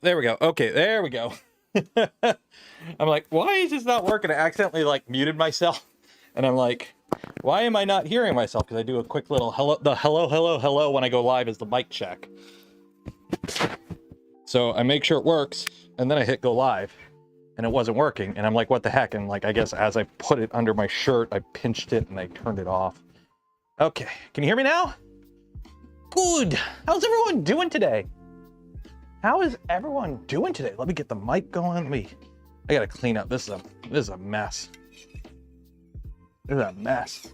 There we go. Okay, there we go. I'm like, why is this not working? I accidentally like muted myself, and I'm like, why am I not hearing myself? Because I do a quick little hello, the hello when I go live is the mic check. So I make sure it works, and then I hit go live, and it wasn't working, and I'm like, what the heck? And like, I guess as I put it under my shirt, I pinched it and I turned it off. Okay, can you hear me now? Good. How's everyone doing today? How is everyone doing today? Let me get the mic going. I gotta clean up. This is a mess. This is a mess.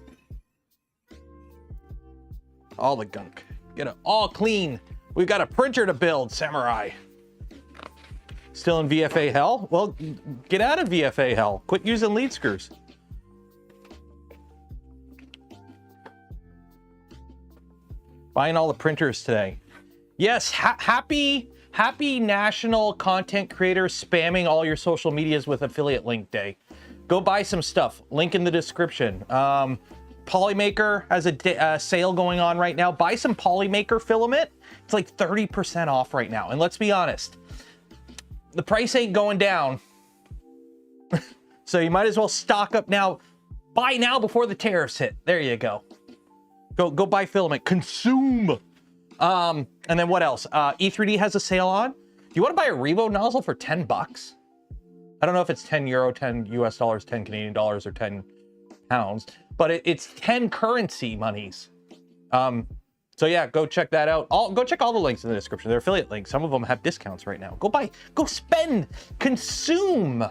All the gunk. Get it all clean. We've got a printer to build, Samurai. Still in VFA hell? Well, get out of VFA hell. Quit using lead screws. Buying all the printers today. Yes, happy National Content Creators spamming all your social medias with affiliate link day. Go buy some stuff. Link in the description. Polymaker has a sale going on right now. Buy some Polymaker filament. It's like 30% off right now. And let's be honest, the price ain't going down. So you might as well stock up now. Buy now before the tariffs hit. There you go. Go buy filament. Consume. And then what else? E3D has a sale on. Do you want to buy a Revo nozzle for 10 bucks? I don't know if it's 10 euro, 10 US dollars, 10 Canadian dollars, or 10 pounds, but it's 10 currency monies. So yeah, go check that out. Go check all the links in the description. They're affiliate links. Some of them have discounts right now. Go buy, go spend, consume,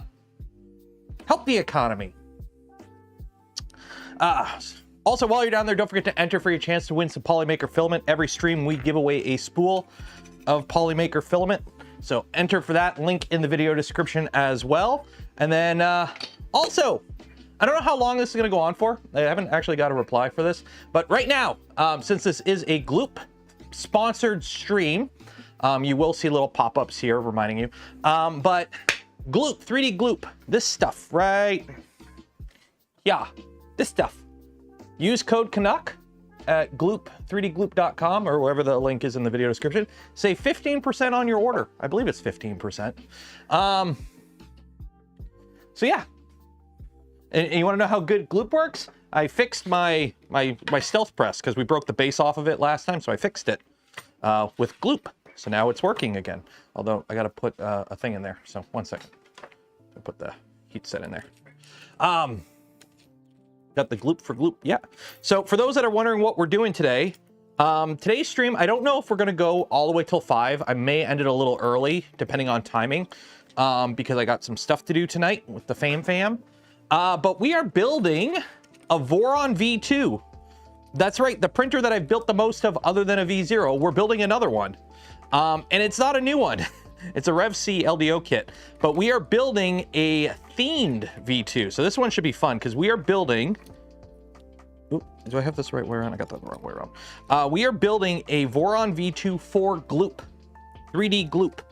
help the economy. Also, while you're down there, don't forget to enter for your chance to win some Polymaker filament. Every stream, we give away a spool of Polymaker filament. So enter for that, link in the video description as well. And then also, I don't know how long this is gonna go on for. I haven't actually got a reply for this, but right now, since this is a GLOOP sponsored stream, you will see little pop-ups here reminding you. But GLOOP, 3D GLOOP, this stuff, right? Yeah, this stuff. Use code Canuck at GLOOP, 3dgloop.com, or wherever the link is in the video description. Save 15% on your order. I believe it's 15%. So yeah. And you want to know how good GLOOP works? I fixed my stealth press because we broke the base off of it last time, so I fixed it with GLOOP. So now it's working again. Although I got to put a thing in there. So 1 second. I'll put the heat set in there. Got the GLOOP for GLOOP, yeah. So for those that are wondering what we're doing today, today's stream, I don't know if we're gonna go all the way till 5. I may end it a little early, depending on timing, because I got some stuff to do tonight with the fam. But we are building a Voron V2. That's right, the printer that I've built the most of other than a V0, we're building another one. And it's not a new one. It's a Rev C LDO kit, but we are building a themed V2. So this one should be fun because we are building, ooh, do I have this the right way around? I got that the wrong way around. We are building a Voron V2 for GLOOP, 3D GLOOP.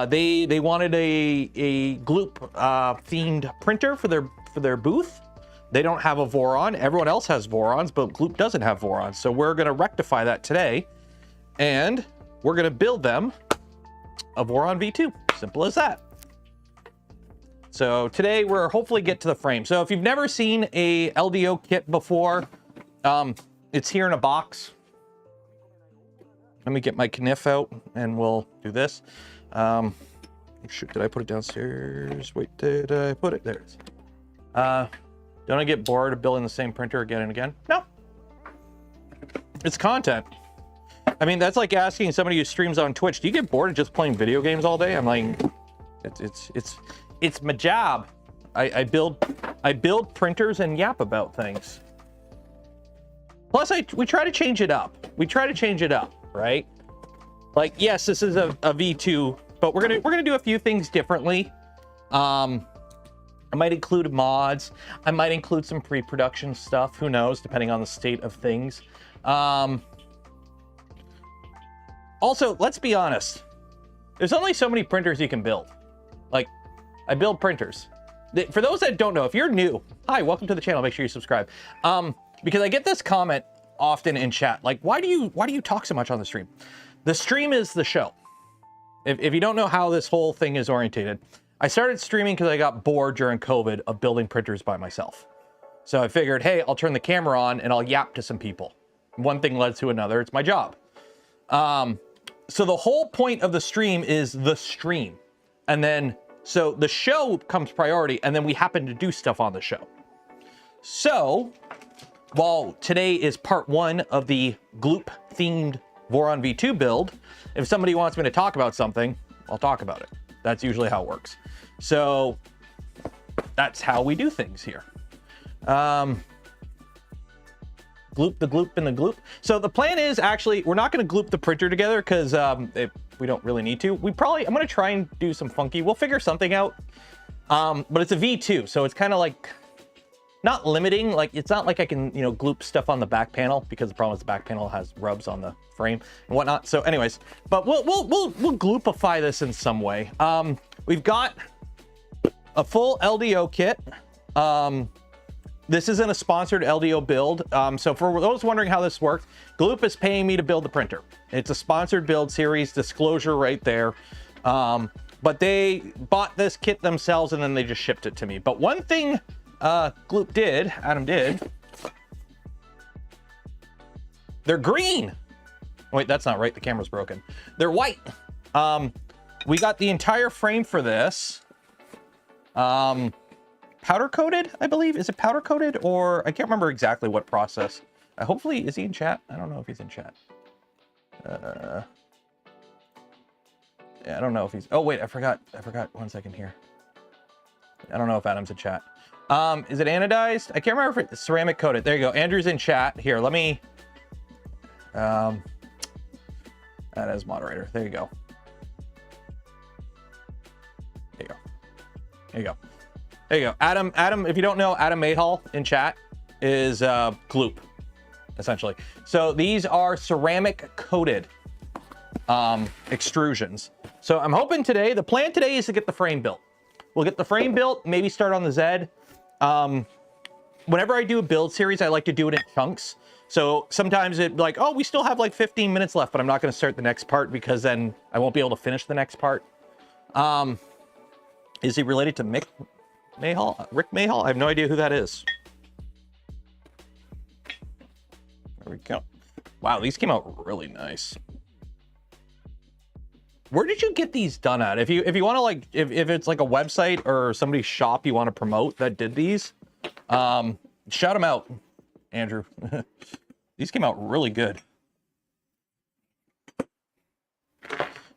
They wanted a GLOOP themed printer for their booth. They don't have a Voron. Everyone else has Vorons, but GLOOP doesn't have Vorons. So we're gonna rectify that today, and we're gonna build them a Voron V2. Simple as that. So today we're hopefully get to the frame. So if you've never seen a LDO kit before, it's here in a box. Let me get my Canuck out and we'll do this. Shoot, did I put it downstairs? Wait, did I put it? There it is. Don't I get bored of building the same printer again and again? No. It's content. I mean, that's like asking somebody who streams on Twitch, do you get bored of just playing video games all day? I'm like, it's my job. I build printers and yap about things. Plus, we try to change it up. We try to change it up, right? Like, yes, this is a V2, but we're gonna do a few things differently. I might include mods. I might include some pre-production stuff. Who knows, depending on the state of things. Also, let's be honest. There's only so many printers you can build. Like, I build printers. For those that don't know, if you're new, hi, welcome to the channel. Make sure you subscribe. Because I get this comment often in chat, like, why do you talk so much on the stream? The stream is the show. if you don't know how this whole thing is orientated, I started streaming because I got bored during COVID of building printers by myself. So I figured, hey, I'll turn the camera on and I'll yap to some people. One thing led to another. It's my job. So the whole point of the stream is the stream. And then, so the show comes priority, and then we happen to do stuff on the show. So while today is part 1 of the GLOOP themed Voron V2 build, if somebody wants me to talk about something, I'll talk about it. That's usually how it works. So that's how we do things here. Gloop the gloop and the gloop. So the plan is actually, we're not going to gloop the printer together because we don't really need to. I'm going to try and do some funky. We'll figure something out. But it's a V2, so it's kind of like not limiting. Like, it's not like I can, gloop stuff on the back panel, because the problem is the back panel has rubs on the frame and whatnot. So anyways, but we'll gloopify this in some way. We've got a full LDO kit. This isn't a sponsored LDO build. So for those wondering how this works, GLOOP is paying me to build the printer. It's a sponsored build series, disclosure right there. But they bought this kit themselves and then they just shipped it to me. But one thing GLOOP did, Adam did, they're green. Wait, that's not right. The camera's broken. They're white. We got the entire frame for this. Powder coated, I believe. Is it powder coated, or I can't remember exactly what process. Hopefully, is he in chat? I don't know if he's in chat. Yeah, I don't know if he's. Oh wait, I forgot. 1 second here. I don't know if Adam's in chat. Is it anodized? I can't remember if it's ceramic coated. There you go. Andrew's in chat. Here, let me. Add as moderator. There you go. There you go. There you go. There you go. Adam, if you don't know, Adam Mayhall in chat is GLOOP, essentially. So these are ceramic coated extrusions. So I'm hoping today, the plan today is to get the frame built. We'll get the frame built, maybe start on the Z. Whenever I do a build series, I like to do it in chunks. So sometimes it like, oh, we still have like 15 minutes left, but I'm not going to start the next part because then I won't be able to finish the next part. Is he related to Mick Mayhall? Rick Mayhall? I have no idea who that is. There we go. Wow, these came out really nice. Where did you get these done at? If you want to, like, if it's like a website or somebody's shop you want to promote that did these, shout them out, Andrew. These came out really good.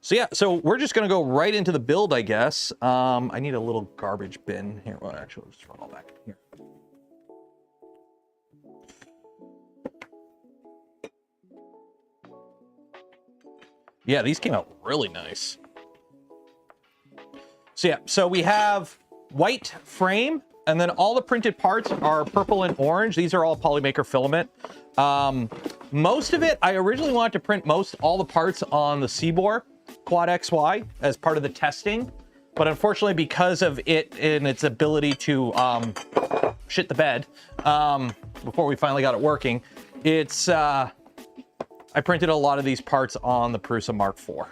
So yeah, so we're just gonna go right into the build, I guess. I need a little garbage bin here. Well, actually, let's run all back here. Yeah, these came out really nice. So yeah, so we have white frame, and then all the printed parts are purple and orange. These are all Polymaker filament. Most of it, I originally wanted to print all the parts on the Seabor Quad XY as part of the testing, but unfortunately, because of it and its ability to shit the bed before we finally got it working, it's I printed a lot of these parts on the Prusa Mark IV.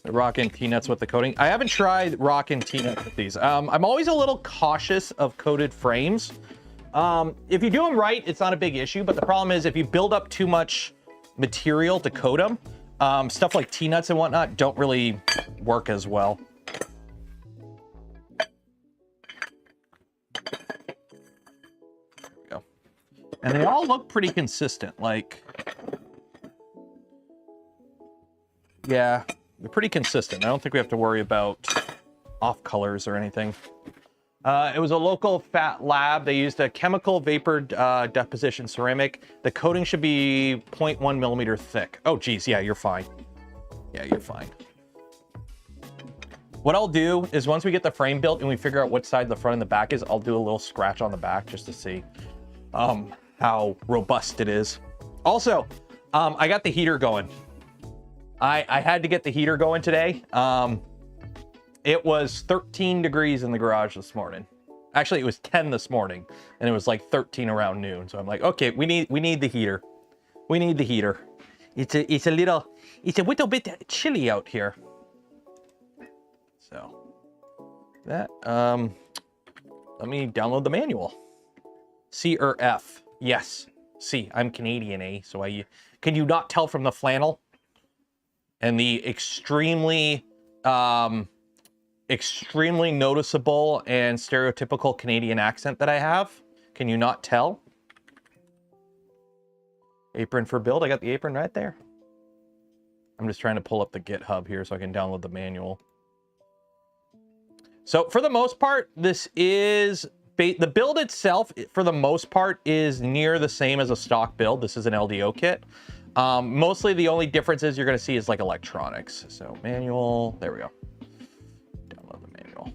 Rockin' T-nuts with the coating. I haven't tried rockin' T-nuts with these. I'm always a little cautious of coated frames. If you do them right, it's not a big issue, but the problem is if you build up too much material to coat them, stuff like T-nuts and whatnot don't really work as well. There we go. And they all look pretty consistent, like, yeah, they're pretty consistent. I don't think we have to worry about off colors or anything. It was a local fat lab. They used a chemical vapor deposition ceramic. The coating should be 0.1 millimeter thick. Oh, geez. Yeah, you're fine. Yeah, you're fine. What I'll do is once we get the frame built and we figure out what side the front and the back is, I'll do a little scratch on the back just to see how robust it is. Also, I got the heater going. I had to get the heater going today. It was 13 degrees in the garage this morning. Actually, it was 10 this morning, and it was like 13 around noon. So I'm like, okay, we need the heater. We need the heater. It's a little bit chilly out here. So that let me download the manual. C or F? Yes. C. I'm Canadian, eh? So can you not tell from the flannel and the extremely noticeable and stereotypical Canadian accent that I have? Can you not tell? Apron for build. I got the apron right there. I'm just trying to pull up the GitHub here so I can download the manual. So for the most part, this is the build itself, for the most part, is near the same as a stock build. This is an LDO kit. Mostly the only differences you're going to see is like electronics. So manual, there we go. Download the manual.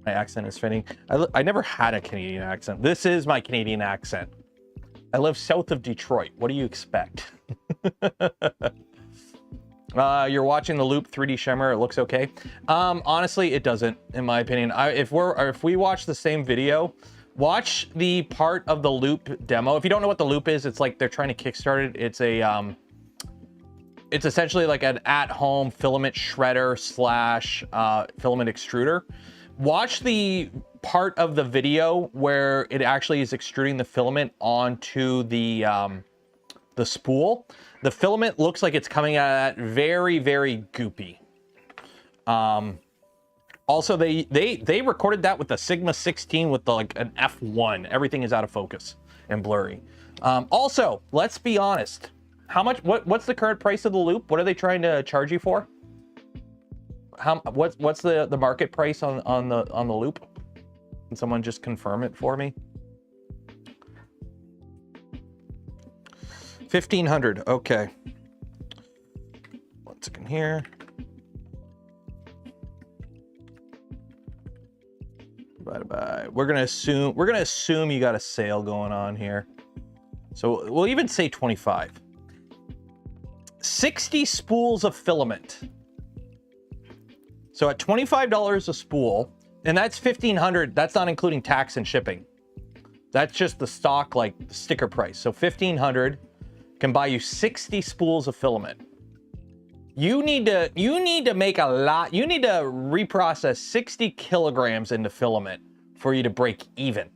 My accent is fitting. I never had a Canadian accent. This is my Canadian accent. I live south of Detroit. What do you expect? You're watching the Loop 3D Shimmer. It looks okay. Honestly, it doesn't, in my opinion. If we watch the same video, watch the part of the Loop demo. If you don't know what the Loop is, it's like they're trying to kickstart it. It's it's essentially like an at-home filament shredder slash filament extruder. Watch the part of the video where it actually is extruding the filament onto the spool. The filament looks like it's coming out very, very goopy. Also, they recorded that with the Sigma 16 with like an F1. Everything is out of focus and blurry. Also, let's be honest. What's the current price of the Loop? What are they trying to charge you for? What's the market price on the Loop? Can someone just confirm it for me? 1,500. Okay. 1 second here. Divided by. We're gonna assume you got a sale going on here. So we'll even say 25. 60 spools of filament. So at $25 a spool, and that's 1,500. That's not including tax and shipping. That's just the stock, like sticker price. So 1,500 can buy you 60 spools of filament. You need to make a lot. You need to reprocess 60 kilograms into filament for you to break even.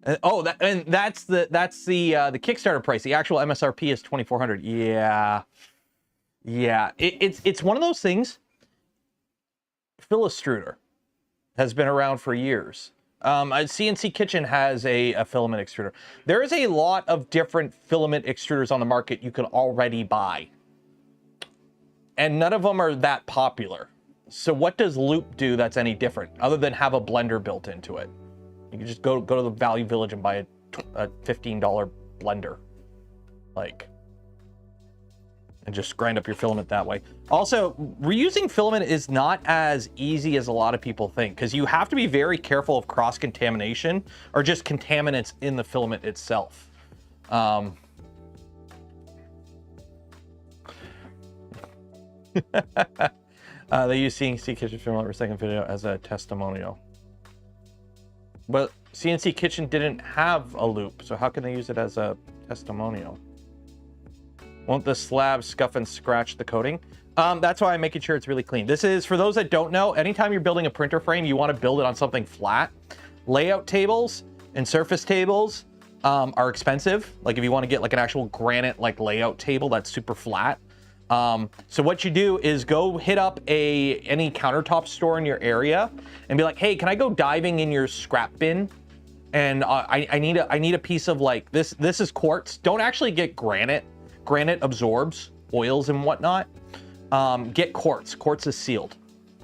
And that's the Kickstarter price. The actual MSRP is 2,400. Yeah. It's one of those things. Philostruder has been around for years. CNC Kitchen has a filament extruder. There is a lot of different filament extruders on the market you can already buy, and none of them are that popular. So what does Loop do that's any different, other than have a blender built into it? You can just go to the Value Village and buy a $15 blender, and just grind up your filament that way. Also, reusing filament is not as easy as a lot of people think, because you have to be very careful of cross-contamination or just contaminants in the filament itself. They use CNC Kitchen filament recycling video as a testimonial. But CNC Kitchen didn't have a Loop, so how can they use it as a testimonial? Won't the slab scuff and scratch the coating? That's why I'm making sure it's really clean. This is, for those that don't know, anytime you're building a printer frame, you want to build it on something flat. Layout tables and surface tables are expensive. Like if you want to get like an actual granite like layout table that's super flat. So what you do is go hit up any countertop store in your area and be like, hey, can I go diving in your scrap bin? And I need a piece of like this. This is quartz. Don't actually get granite. Granite absorbs oils and whatnot. Get quartz. Quartz is sealed.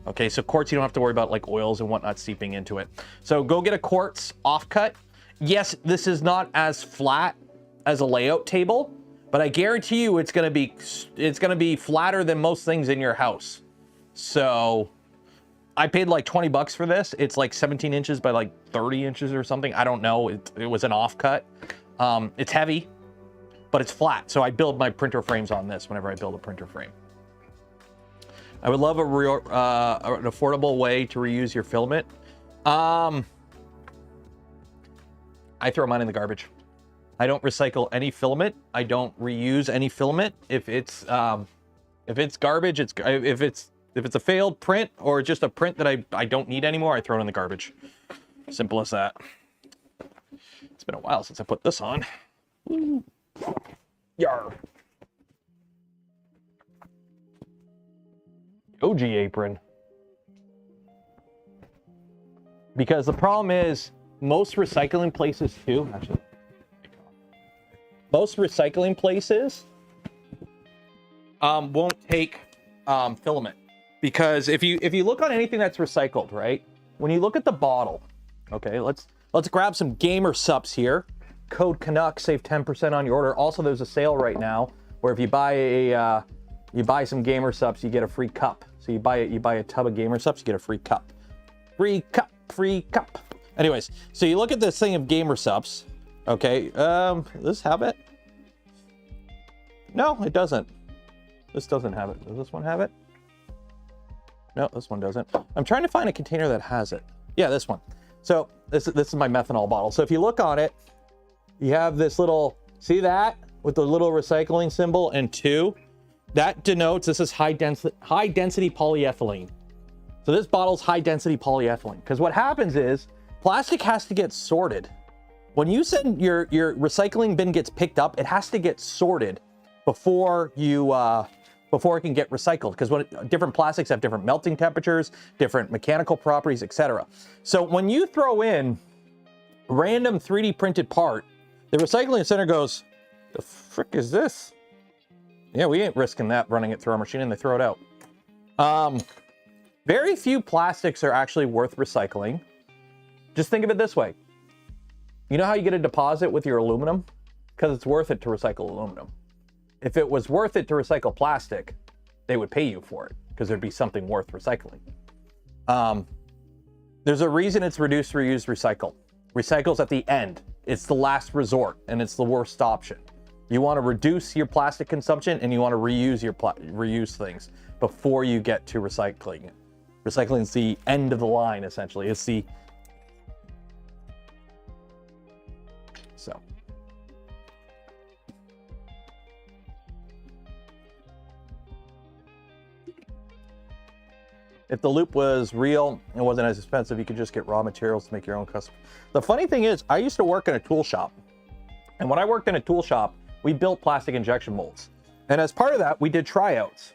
Okay, so quartz, you don't have to worry about like oils and whatnot seeping into it. So go get a quartz offcut. Yes, this is not as flat as a layout table, but I guarantee you it's gonna be flatter than most things in your house. So I paid like 20 bucks for this. It's like 17 inches by like 30 inches or something. I don't know. It was an offcut. It's heavy, but it's flat. So I build my printer frames on this whenever I build a printer frame. I would love an affordable way to reuse your filament. I throw mine in the garbage. I don't recycle any filament. I don't reuse any filament. If it's garbage, if it's a failed print or just a print that I don't need anymore, I throw it in the garbage. Simple as that. It's been a while since I put this on. Ooh. Yar. OG apron. Because the problem is most recycling places too, actually, most recycling places won't take filament. Because if you look on anything that's recycled, right? When you look at the bottle, okay, let's grab some gamer subs here. Code Canuck, save 10% on your order. Also, there's a sale right now where if you buy some gamer subs, you get a free cup. So you buy a tub of gamer subs, you get a free cup. Free cup, free cup. Anyways, so you look at this thing of gamer subs. Okay, does this have it? No, it doesn't. This doesn't have it. Does this one have it? No, this one doesn't. I'm trying to find a container that has it. Yeah, this one. So this is my methanol bottle. So if you look on it, you have this little, see that with the little recycling symbol and 2, that denotes this is high density polyethylene. So this bottle's high density polyethylene, because what happens is plastic has to get sorted. When you send your recycling bin gets picked up, it has to get sorted before it can get recycled, because different plastics have different melting temperatures, different mechanical properties, etc. So when you throw in random 3D printed part, the recycling center goes, the frick is this? Yeah, we ain't risking that running it through our machine, and they throw it out. Very few plastics are actually worth recycling. Just think of it this way. You know how you get a deposit with your aluminum? Because it's worth it to recycle aluminum. If it was worth it to recycle plastic, they would pay you for it because there'd be something worth recycling. There's a reason it's reduce, reuse, recycle. Recycle's at the end. It's the last resort, and it's the worst option. You want to reduce your plastic consumption, and you want to reuse things before you get to recycling. Recycling is the end of the line, essentially. It's the... So... If the loop was real and wasn't as expensive, you could just get raw materials to make your own custom. The funny thing is, I used to work in a tool shop. And when I worked in a tool shop, we built plastic injection molds. And as part of that, we did tryouts.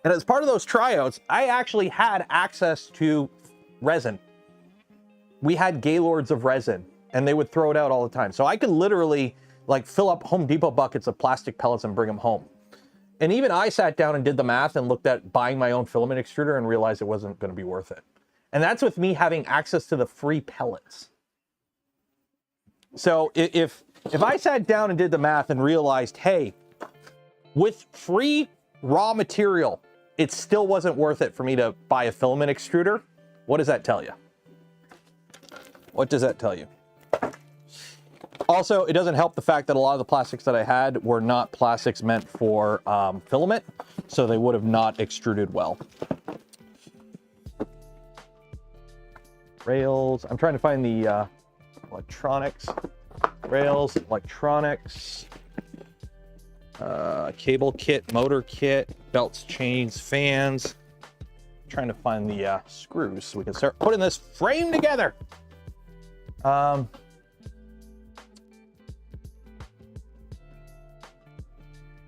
And as part of those tryouts, I actually had access to resin. We had gaylords of resin, and they would throw it out all the time. So I could literally like fill up Home Depot buckets of plastic pellets and bring them home. And even I sat down and did the math and looked at buying my own filament extruder and realized it wasn't going to be worth it. And that's with me having access to the free pellets. So if I sat down and did the math and realized, hey, with free raw material, it still wasn't worth it for me to buy a filament extruder, what does that tell you? What does that tell you? Also, it doesn't help the fact that a lot of the plastics that I had were not plastics meant for filament, so they would have not extruded well. Rails. I'm trying to find the electronics. Rails, electronics, cable kit, motor kit, belts, chains, fans. I'm trying to find the screws so we can start putting this frame together.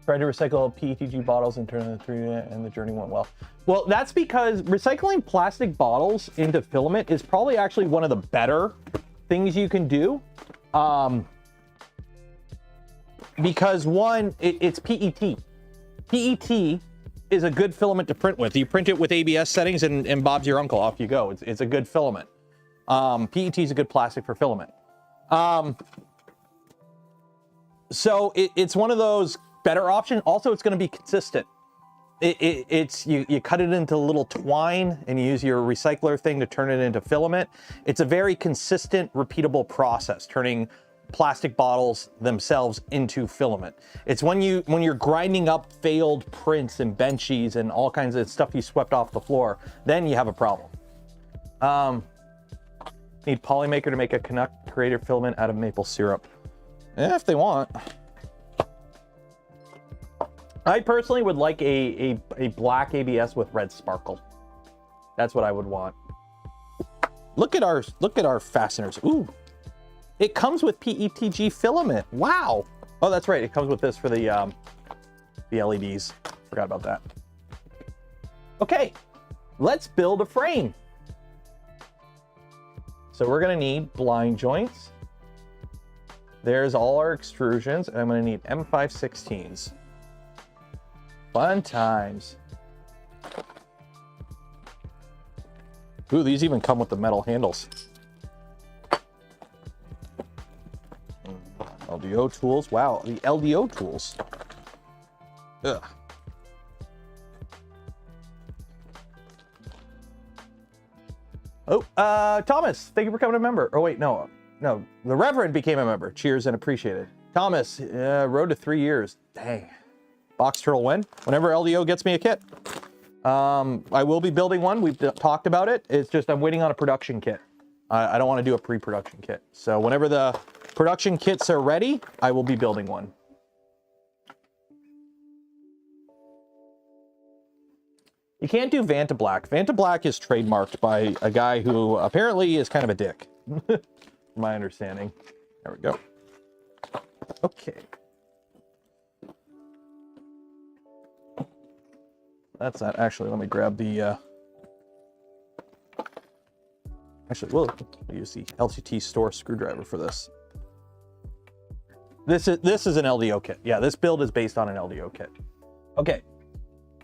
Tried to recycle PETG bottles and turn them through it, and the journey went well. Well, that's because recycling plastic bottles into filament is probably actually one of the better things you can do. Because one, it's PET. PET is a good filament to print with. You print it with ABS settings and Bob's your uncle, off you go. It's a good filament. PET is a good plastic for filament. So it's one of those better option. Also, it's going to be consistent. You cut it into a little twine and you use your recycler thing to turn it into filament. It's a very consistent, repeatable process, turning plastic bottles themselves into filament. It's when you're grinding up failed prints and benchies and all kinds of stuff you swept off the floor, then you have a problem. Need Polymaker to make a Canuck creative filament out of maple syrup. If they want. I personally would like a black ABS with red sparkle. That's what I would want. Look at our fasteners. Ooh. It comes with PETG filament. Wow. Oh, that's right. It comes with this for the LEDs. Forgot about that. Okay. Let's build a frame. So we're going to need blind joints. There's all our extrusions, and I'm going to need M516s. Fun times. Ooh, these even come with the metal handles. LDO tools. Wow, the LDO tools. Ugh. Oh, Thomas, thank you for coming a member. Oh, wait, no. The Reverend became a member. Cheers and appreciated. Thomas, road to 3 years. Dang. Box turtle when? Whenever LDO gets me a kit. I will be building one. We've talked about it. It's just I'm waiting on a production kit. I don't want to do a pre-production kit. So whenever the production kits are ready, I will be building one. You can't do Vanta Black. Vanta Black is trademarked by a guy who apparently is kind of a dick. From my understanding. There we go. Okay. That's not actually, let me grab the, actually, we'll use the LCT store screwdriver for this. This is an LDO kit. Yeah, this build is based on an LDO kit. Okay,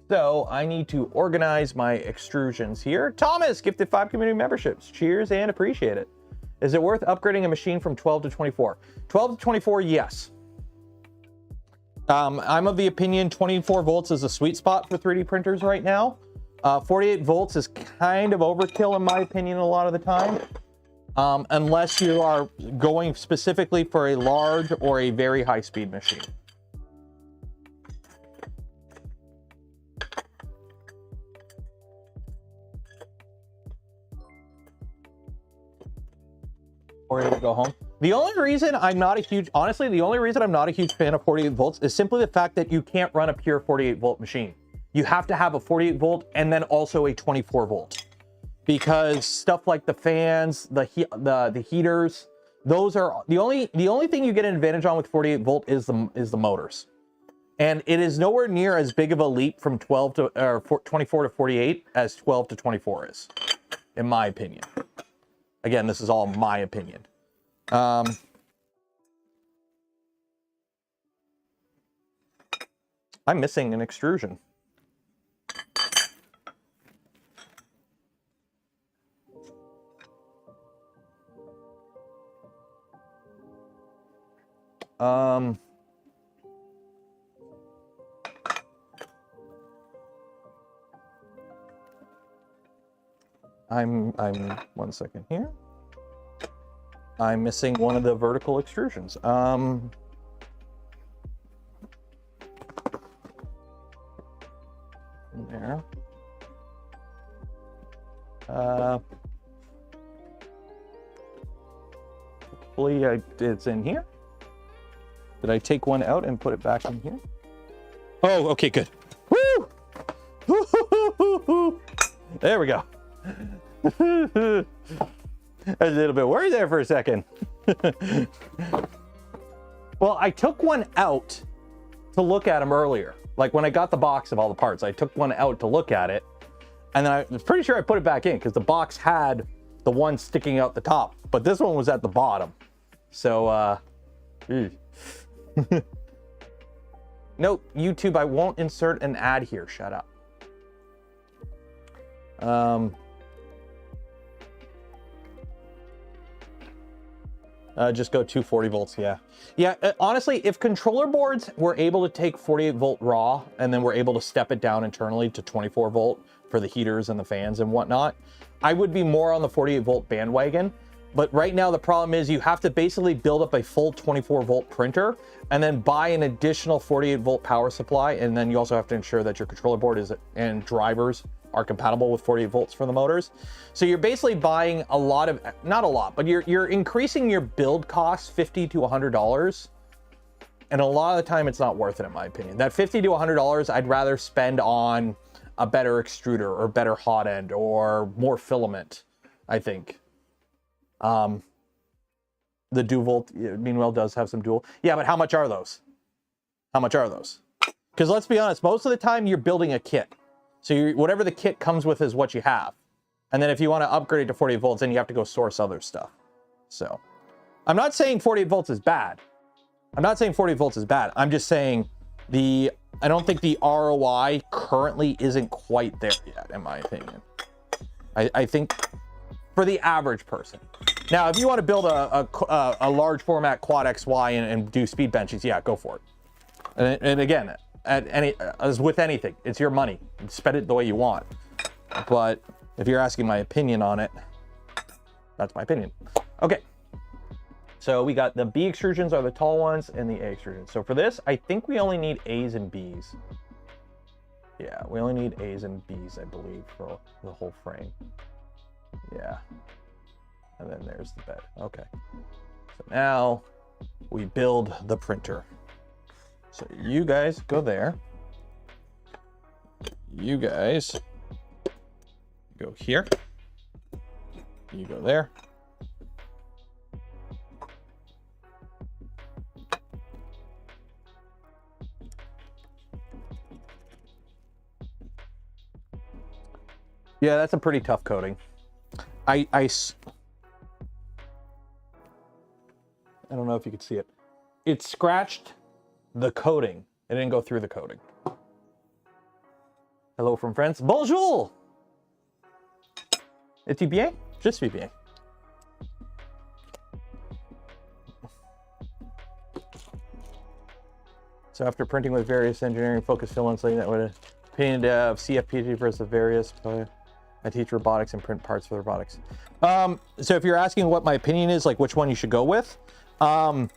so I need to organize my extrusions here. Thomas gifted 5 community memberships. Cheers and appreciate it. Is it worth upgrading a machine from 12 to 24? 12 to 24, yes. I'm of the opinion 24 volts is a sweet spot for 3D printers right now. 48 volts is kind of overkill in my opinion a lot of the time. Unless you are going specifically for a large or a very high-speed machine. Or you go home. The only reason I'm not a huge, honestly, the only reason I'm not a huge fan of 48 volts is simply the fact that you can't run a pure 48 volt machine. You have to have a 48 volt and then also a 24 volt. Because stuff like the fans, the heaters, those are the only thing you get an advantage on with 48 volt is the motors. And it is nowhere near as big of a leap from 12 to or 24 to 48 as 12 to 24 is, in my opinion. Again, this is all my opinion. I'm missing an extrusion. I'm 1 second here. I'm missing one of the vertical extrusions. There. Hopefully it's in here. Did I take one out and put it back in here? Oh, okay, good. Woo! There we go. I was a little bit worried there for a second. Well, I took one out to look at them earlier. Like when I got the box of all the parts, I took one out to look at it. And then I was pretty sure I put it back in because the box had the one sticking out the top, but this one was at the bottom. So, nope, YouTube, I won't insert an ad here. Shut up. Just go 240 volts, yeah. Yeah, honestly, if controller boards were able to take 48 volt raw and then we're able to step it down internally to 24 volt for the heaters and the fans and whatnot, I would be more on the 48 volt bandwagon. But right now the problem is you have to basically build up a full 24 volt printer and then buy an additional 48 volt power supply. And then you also have to ensure that your controller board and drivers are compatible with 48 volts for the motors. So you're basically buying a lot of, not a lot, but you're increasing your build costs $50 to $100. And a lot of the time it's not worth it, in my opinion. That $50 to $100, I'd rather spend on a better extruder or better hot end or more filament, I think. The dual volt, meanwhile, does have some dual. Yeah, but how much are those? How much are those? Because let's be honest, most of the time you're building a kit. So whatever the kit comes with is what you have. And then if you want to upgrade it to 48 volts, then you have to go source other stuff. So I'm not saying 48 volts is bad. I'm not saying 40 volts is bad. I'm just saying I don't think the ROI currently isn't quite there yet, in my opinion. I think for the average person. Now, if you want to build a large format quad XY and do speed benches, yeah, go for it. And again, as with anything, it's your money. Spend it the way you want. But if you're asking my opinion on it, that's my opinion. Okay. So we got the B extrusions are the tall ones and the A extrusions. So for this, I think we only need A's and B's. Yeah, we only need A's and B's, I believe, for the whole frame. Yeah. And then there's the bed. Okay. So now we build the printer. So you guys go there. You guys go here. You go there. Yeah, that's a pretty tough coating. I don't know if you can see it. It scratched the coating. It didn't go through the coating. Hello from France. Bonjour! Es-tu bien? Je suis bien. So after printing with various engineering focused filaments, like that would opinion of CFPG versus various. I teach robotics and print parts for robotics. So if you're asking what my opinion is, like which one you should go with, I've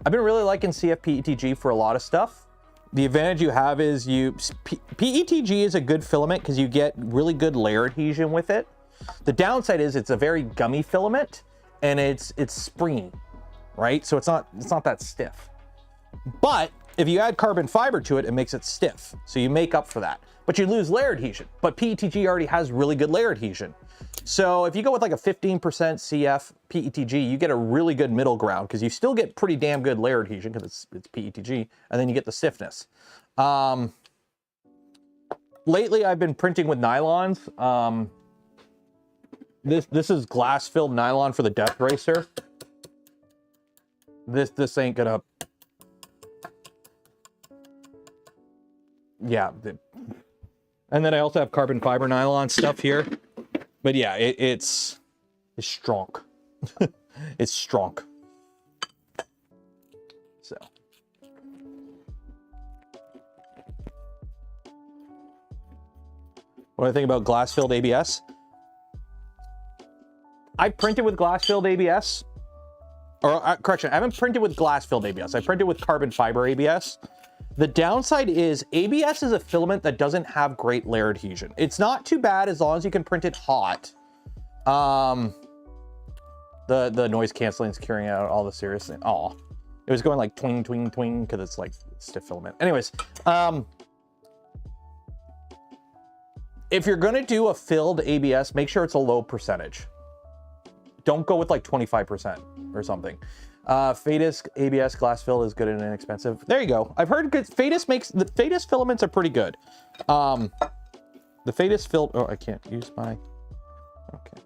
been really liking CFPETG for a lot of stuff. The advantage you have is PETG is a good filament because you get really good layer adhesion with it. The downside is it's a very gummy filament and it's springy, right? So it's not that stiff. But if you add carbon fiber to it, it makes it stiff. So you make up for that. But you lose layer adhesion. But PETG already has really good layer adhesion. So if you go with like a 15% CF PETG, you get a really good middle ground because you still get pretty damn good layer adhesion because it's PETG, and then you get the stiffness. Lately, I've been printing with nylons. This is glass-filled nylon for the Death Racer. This ain't gonna... Yeah. And then I also have carbon fiber nylon stuff here. But yeah, it's strong. It's strong. So. What do I think about glass-filled ABS? I printed with glass-filled ABS. Or, correction, I haven't printed with glass-filled ABS. I printed with carbon fiber ABS. The downside is ABS is a filament that doesn't have great layer adhesion. It's not too bad as long as you can print it hot. The noise canceling is carrying out all the seriousness. Oh, it was going like twing, twing, twing because it's like stiff filament. Anyways, if you're gonna do a filled ABS, make sure it's a low percentage. Don't go with like 25% or something. Fadis ABS glass fill is good and inexpensive. There you go. I've heard good. The Fadis filaments are pretty good. The Fadis fill. Oh, I can't use my. Okay,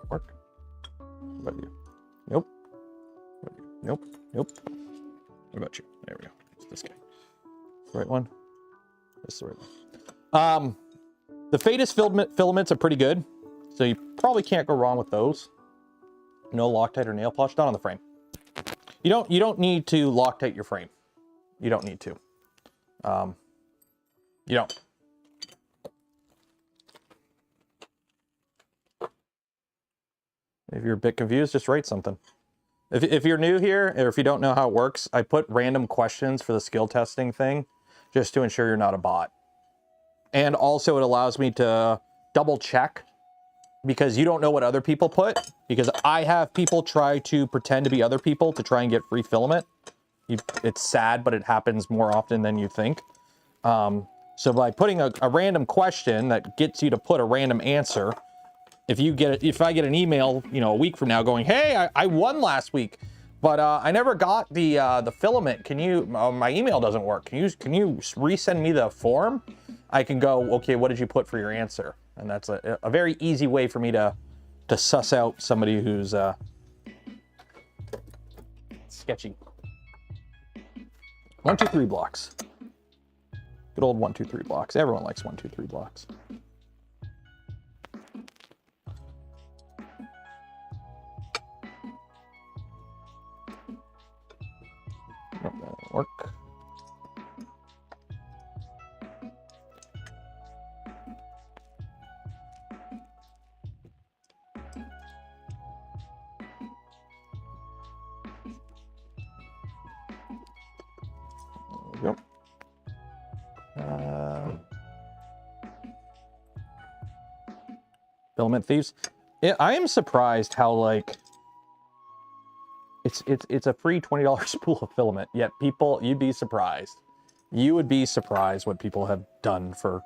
work. What about you? Nope. Nope. Nope. What about you? There we go. It's this guy. The right one. This is the right one. The Fadis filaments are pretty good, so you probably can't go wrong with those. No Loctite or nail polish, not on the frame. You don't need to Loctite your frame. You don't need to. You don't. If you're a bit confused, just write something. If you're new here, or if you don't know how it works, I put random questions for the skill testing thing, just to ensure you're not a bot. And also it allows me to double check, because you don't know what other people put, because I have people try to pretend to be other people to try and get free filament. It's sad, but it happens more often than you think. So by putting a random question that gets you to put a random answer, if I get an email, you know, a week from now going, hey, I won last week, but I never got the filament. Can you? My email doesn't work. Can you resend me the form? I can go, okay, what did you put for your answer? And that's a very easy way for me to suss out somebody who's sketchy. 1, 2, 3 blocks. Good old 1, 2, 3 blocks. Everyone likes 1, 2, 3 blocks. Nope, that won't work. There we go. Filament thieves. I am surprised how, like, it's a free $20 spool of filament, yet people, you'd be surprised. You would be surprised what people have done for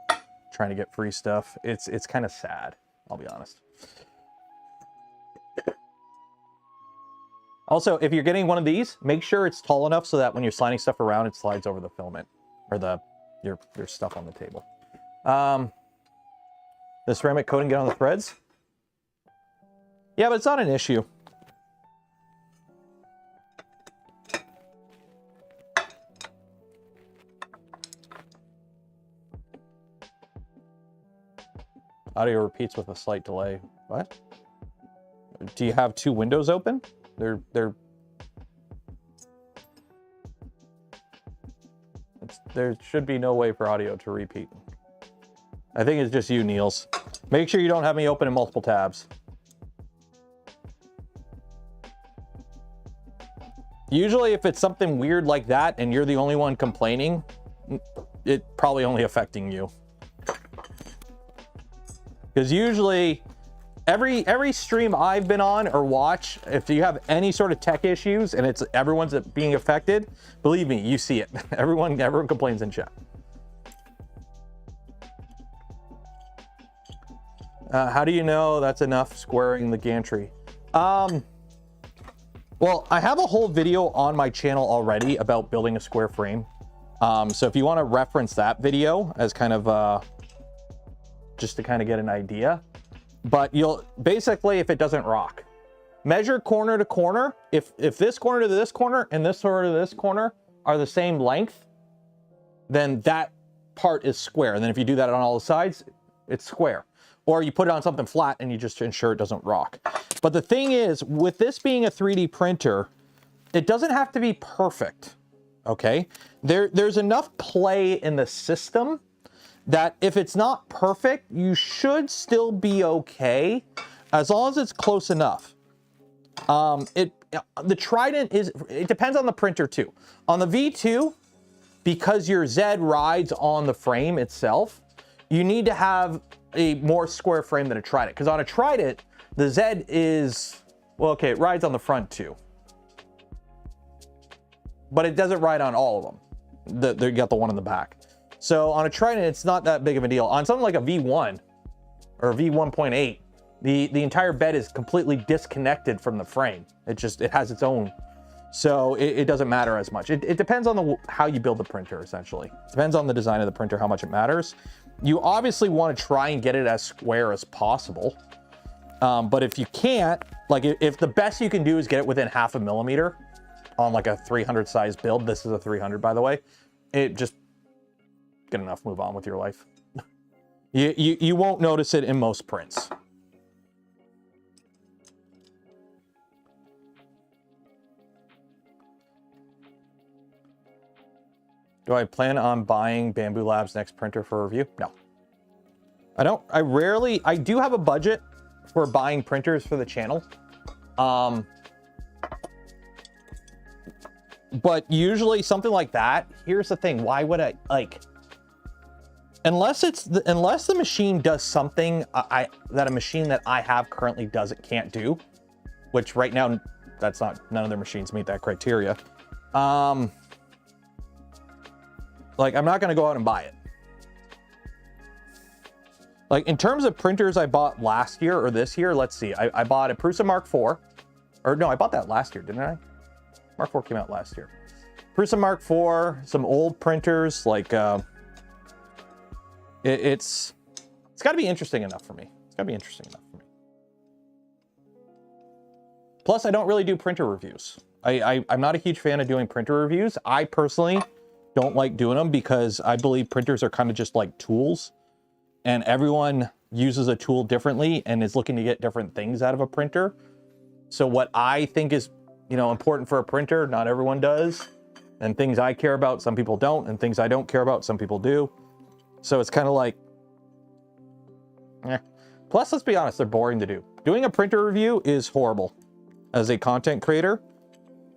trying to get free stuff. It's kind of sad, I'll be honest. Also, if you're getting one of these, make sure it's tall enough so that when you're sliding stuff around, it slides over the filament, or your stuff on the table. The ceramic coating get on the threads? Yeah, but it's not an issue. Audio repeats with a slight delay. What? Do you have 2 windows open? There should be no way for audio to repeat. I think it's just you, Niels. Make sure you don't have me open in multiple tabs. Usually if it's something weird like that and you're the only one complaining, it's probably only affecting you. Because usually every stream I've been on or watch, if you have any sort of tech issues and it's everyone's being affected, believe me, you see it. Everyone complains in chat. How do you know that's enough squaring the gantry? Well, I have a whole video on my channel already about building a square frame. So if you want to reference that video as kind of just to kind of get an idea, but you'll basically, if it doesn't rock, measure corner to corner. If this corner to this corner and this corner to this corner are the same length, then that part is square. And then if you do that on all the sides, it's square. Or you put it on something flat and you just ensure it doesn't rock. But the thing is, with this being a 3D printer, it doesn't have to be perfect, okay? There's enough play in the system that if it's not perfect, you should still be okay, as long as it's close enough. The Trident it depends on the printer too. On the V2, because your Z rides on the frame itself, you need to have a more square frame than a Trident. Because on a Trident, the Z is, well, okay, it rides on the front too. But it doesn't ride on all of them. You got the one in the back. So on a Trident, it's not that big of a deal. On something like a V1 or a V1.8, the entire bed is completely disconnected from the frame. It has its own. So it doesn't matter as much. It depends on how you build the printer, essentially. It depends on the design of the printer, how much it matters. You obviously want to try and get it as square as possible. But if you can't, like if the best you can do is get it within 0.5 millimeter on like a 300 size build, this is a 300 by the way, it just good enough, move on with your life. You won't notice it in most prints. Do I plan on buying Bamboo Labs' next printer for review? No. I don't. I do have a budget for buying printers for the channel. But usually something like that, here's the thing, why would I, like, unless the machine does something that a machine that I have currently can't do, which right now, none of their machines meet that criteria. Like, I'm not gonna go out and buy it. Like, in terms of printers I bought last year or this year, let's see, I bought a Prusa Mark IV, or no, I bought that last year, didn't I? Mark IV came out last year. Prusa Mark IV, some old printers, like, it's got to be interesting enough for me. It's got to be interesting enough for me. Plus, I don't really do printer reviews. I'm not a huge fan of doing printer reviews. I personally don't like doing them because I believe printers are kind of just like tools, and everyone uses a tool differently and is looking to get different things out of a printer. So what I think is, you know, important for a printer, not everyone does. And things I care about, some people don't. And things I don't care about, some people do. So it's kind of like, eh. Plus, let's be honest, they're boring to do. Doing a printer review is horrible. As a content creator,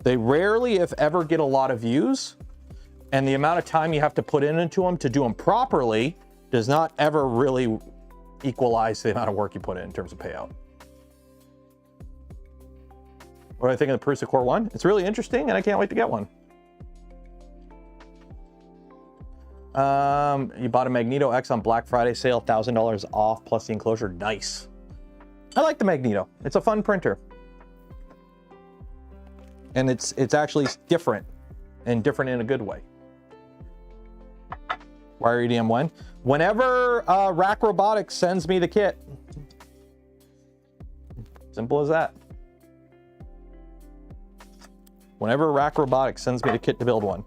they rarely, if ever, get a lot of views. And the amount of time you have to put into them to do them properly does not ever really equalize the amount of work you put in terms of payout. What do I think of the Prusa Core 1? It's really interesting, and I can't wait to get one. You bought a Magneto X on Black Friday sale, $1,000 off plus the enclosure. Nice. I like the Magneto. It's a fun printer. And it's actually different, and different in a good way. Wire EDM when? Whenever Rack Robotics sends me the kit. Simple as that. Whenever Rack Robotics sends me the kit to build one.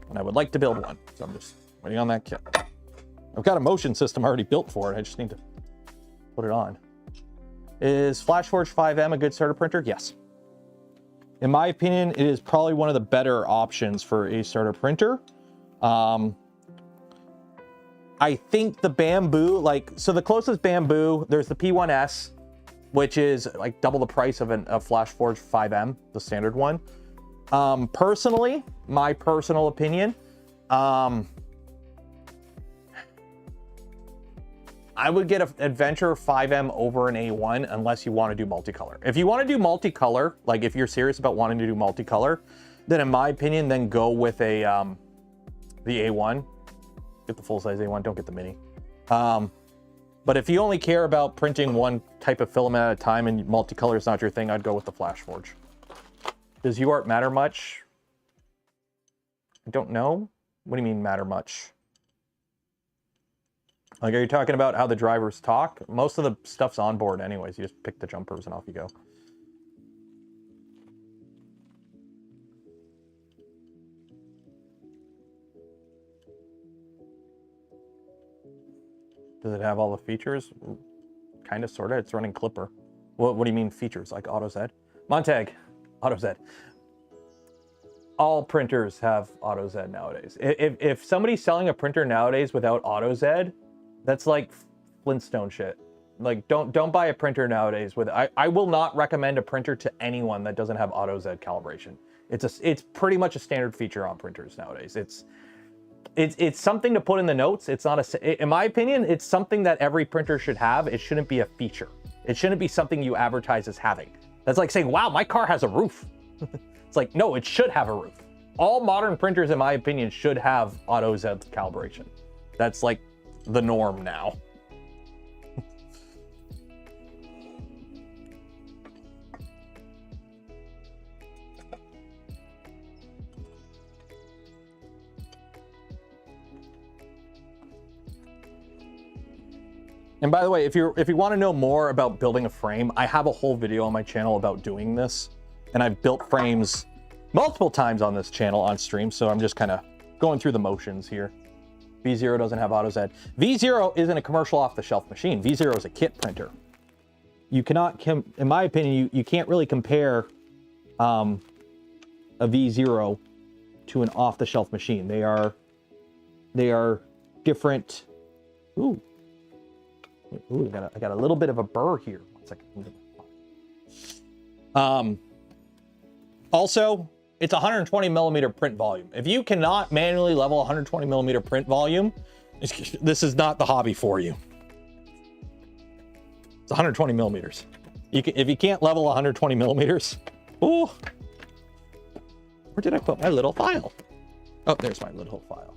And I would like to build one. So I'm just waiting on that kit. I've got a motion system already built for it. I just need to put it on. Is FlashForge 5M a good starter printer? Yes. In my opinion, it is probably one of the better options for a starter printer. I think the Bamboo, like, so the closest Bamboo, there's the P1S, which is like double the price of a FlashForge 5M, the standard one. Personally, my personal opinion, I would get an Adventure 5M over an A1 unless you want to do multicolor. If you want to do multicolor, like if you're serious about wanting to do multicolor, then in my opinion, then go with a the A1. Get the full-size A1, don't get the mini. But if you only care about printing one type of filament at a time and multicolor is not your thing, I'd go with the FlashForge. Does UART matter much? I don't know. What do you mean matter much? Like, are you talking about how the drivers talk? Most of the stuff's on board anyways. You just pick the jumpers and off you go. Does it have all the features? Kind of, sort of. It's running Clipper. What do you mean features? Like AutoZ? Montag, AutoZ. All printers have AutoZ nowadays. If somebody's selling a printer nowadays without AutoZ, that's like Flintstone shit. Like, don't buy a printer nowadays with. I will not recommend a printer to anyone that doesn't have AutoZ calibration. It's pretty much a standard feature on printers nowadays. It's something to put in the notes. It's not in my opinion, it's something that every printer should have. It shouldn't be a feature. It shouldn't be something you advertise as having. That's like saying, wow, my car has a roof. It's like, no, it should have a roof. All modern printers, in my opinion, should have AutoZ calibration. That's like the norm now. And by the way, if you want to know more about building a frame, I have a whole video on my channel about doing this. And I've built frames multiple times on this channel on stream, so I'm just kind of going through the motions here. V0 doesn't have AutoZ. V0 isn't a commercial off-the-shelf machine. V0 is a kit printer. You cannot, in my opinion, you can't really compare a V0 to an off-the-shelf machine. They are different. Ooh, I got a little bit of a burr here. 1 second. Also, it's 120 millimeter print volume. If you cannot manually level 120 millimeter print volume, this is not the hobby for you. It's 120 millimeters. If you can't level 120 millimeters, ooh, where did I put my little file? Oh, there's my little file.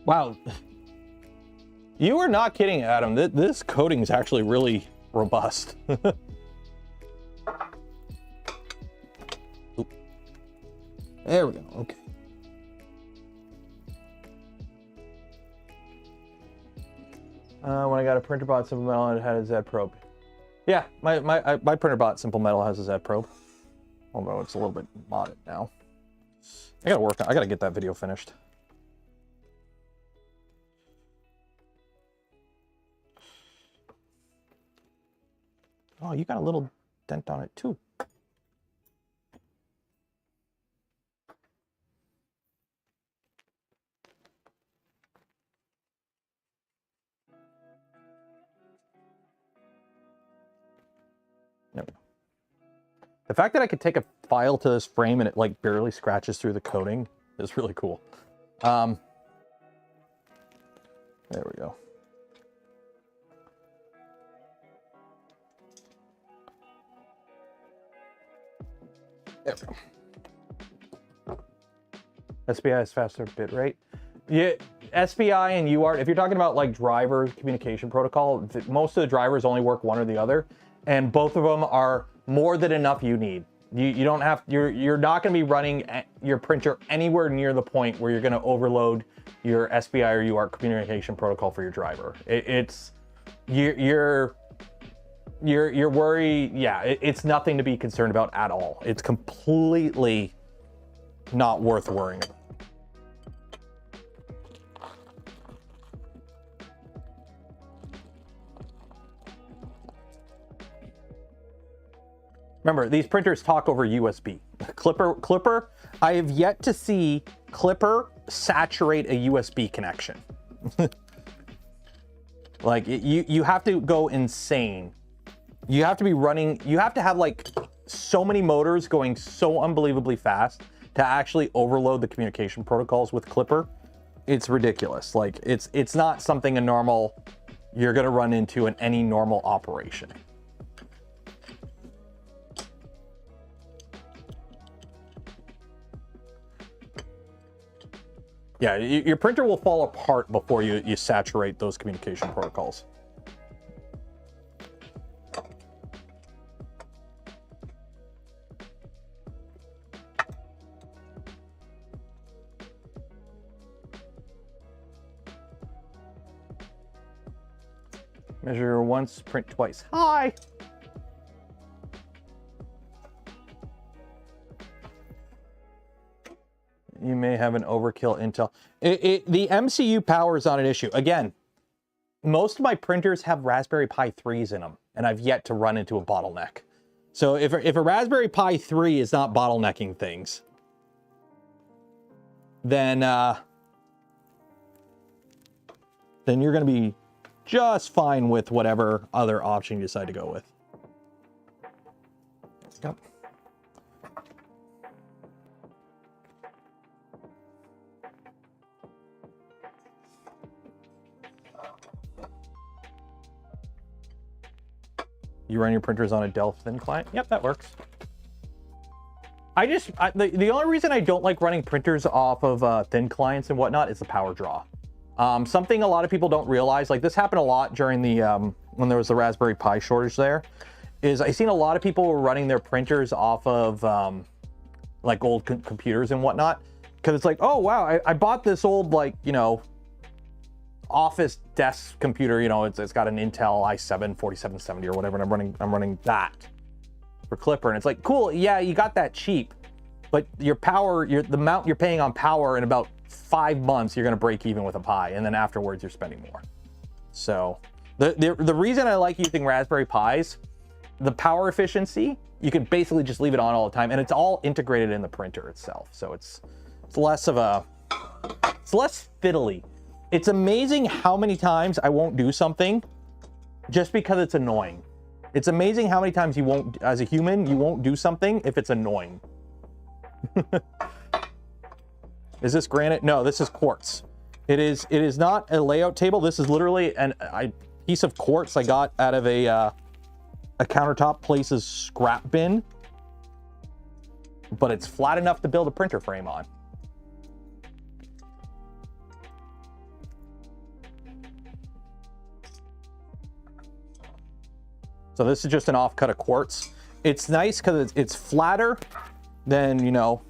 Wow. You are not kidding, Adam. This coating is actually really robust. There we go. Okay. When I got a printer bot Simple Metal, it had a Z probe. Yeah, my printer bot Simple Metal has a Z probe. Although it's a little bit modded now. I gotta get that video finished. Oh, you got a little dent on it too. There we go. The fact that I could take a file to this frame and it like barely scratches through the coating is really cool. There we go. There we go. SPI is faster bit rate. Yeah, SPI and UART, if you're talking about like driver communication protocol, most of the drivers only work one or the other, and both of them are more than enough you need. You don't have, you're not going to be running your printer anywhere near the point where you're going to overload your SPI or UART communication protocol for your driver. Your worry, yeah, it's nothing to be concerned about at all. It's completely not worth worrying about. Remember, these printers talk over USB. Clipper, I have yet to see Clipper saturate a USB connection. Like, you have to go insane. You have to be running, you have to have like so many motors going so unbelievably fast to actually overload the communication protocols with Clipper. It's ridiculous. Like, it's not something you're gonna run into in any normal operation. Yeah, your printer will fall apart before you saturate those communication protocols. Measure once, print twice. Hi! You may have an overkill Intel. The MCU power is not an issue. Again, most of my printers have Raspberry Pi 3s in them, and I've yet to run into a bottleneck. So if a Raspberry Pi 3 is not bottlenecking things, then you're going to be just fine with whatever other option you decide to go with. Yep. You run your printers on a Dell thin client? Yep, that works. The only reason I don't like running printers off of thin clients and whatnot is the power draw. Something a lot of people don't realize, like this happened a lot during the, when there was the Raspberry Pi shortage there, is I've seen a lot of people were running their printers off of like old computers and whatnot. Cause it's like, oh wow, I bought this old like, you know, office desk computer, you know, it's got an Intel i7 4770 or whatever, and I'm running that for Clipper, and it's like, cool, yeah, you got that cheap, but your power, the amount you're paying on power in about 5 months, you're going to break even with a Pi, and then afterwards you're spending more. So the reason I like using Raspberry Pis, the power efficiency you can basically just leave it on all the time, and it's all integrated in the printer itself. So it's less of a, it's less fiddly. It's amazing how many times I won't do something just because it's annoying. It's amazing how many times you won't, as a human, you won't do something if it's annoying. Is this granite? No, this is quartz. It is not a layout table. This is literally a piece of quartz I got out of a countertop place's scrap bin, but it's flat enough to build a printer frame on. So this is just an offcut of quartz. It's nice because it's flatter than, you know.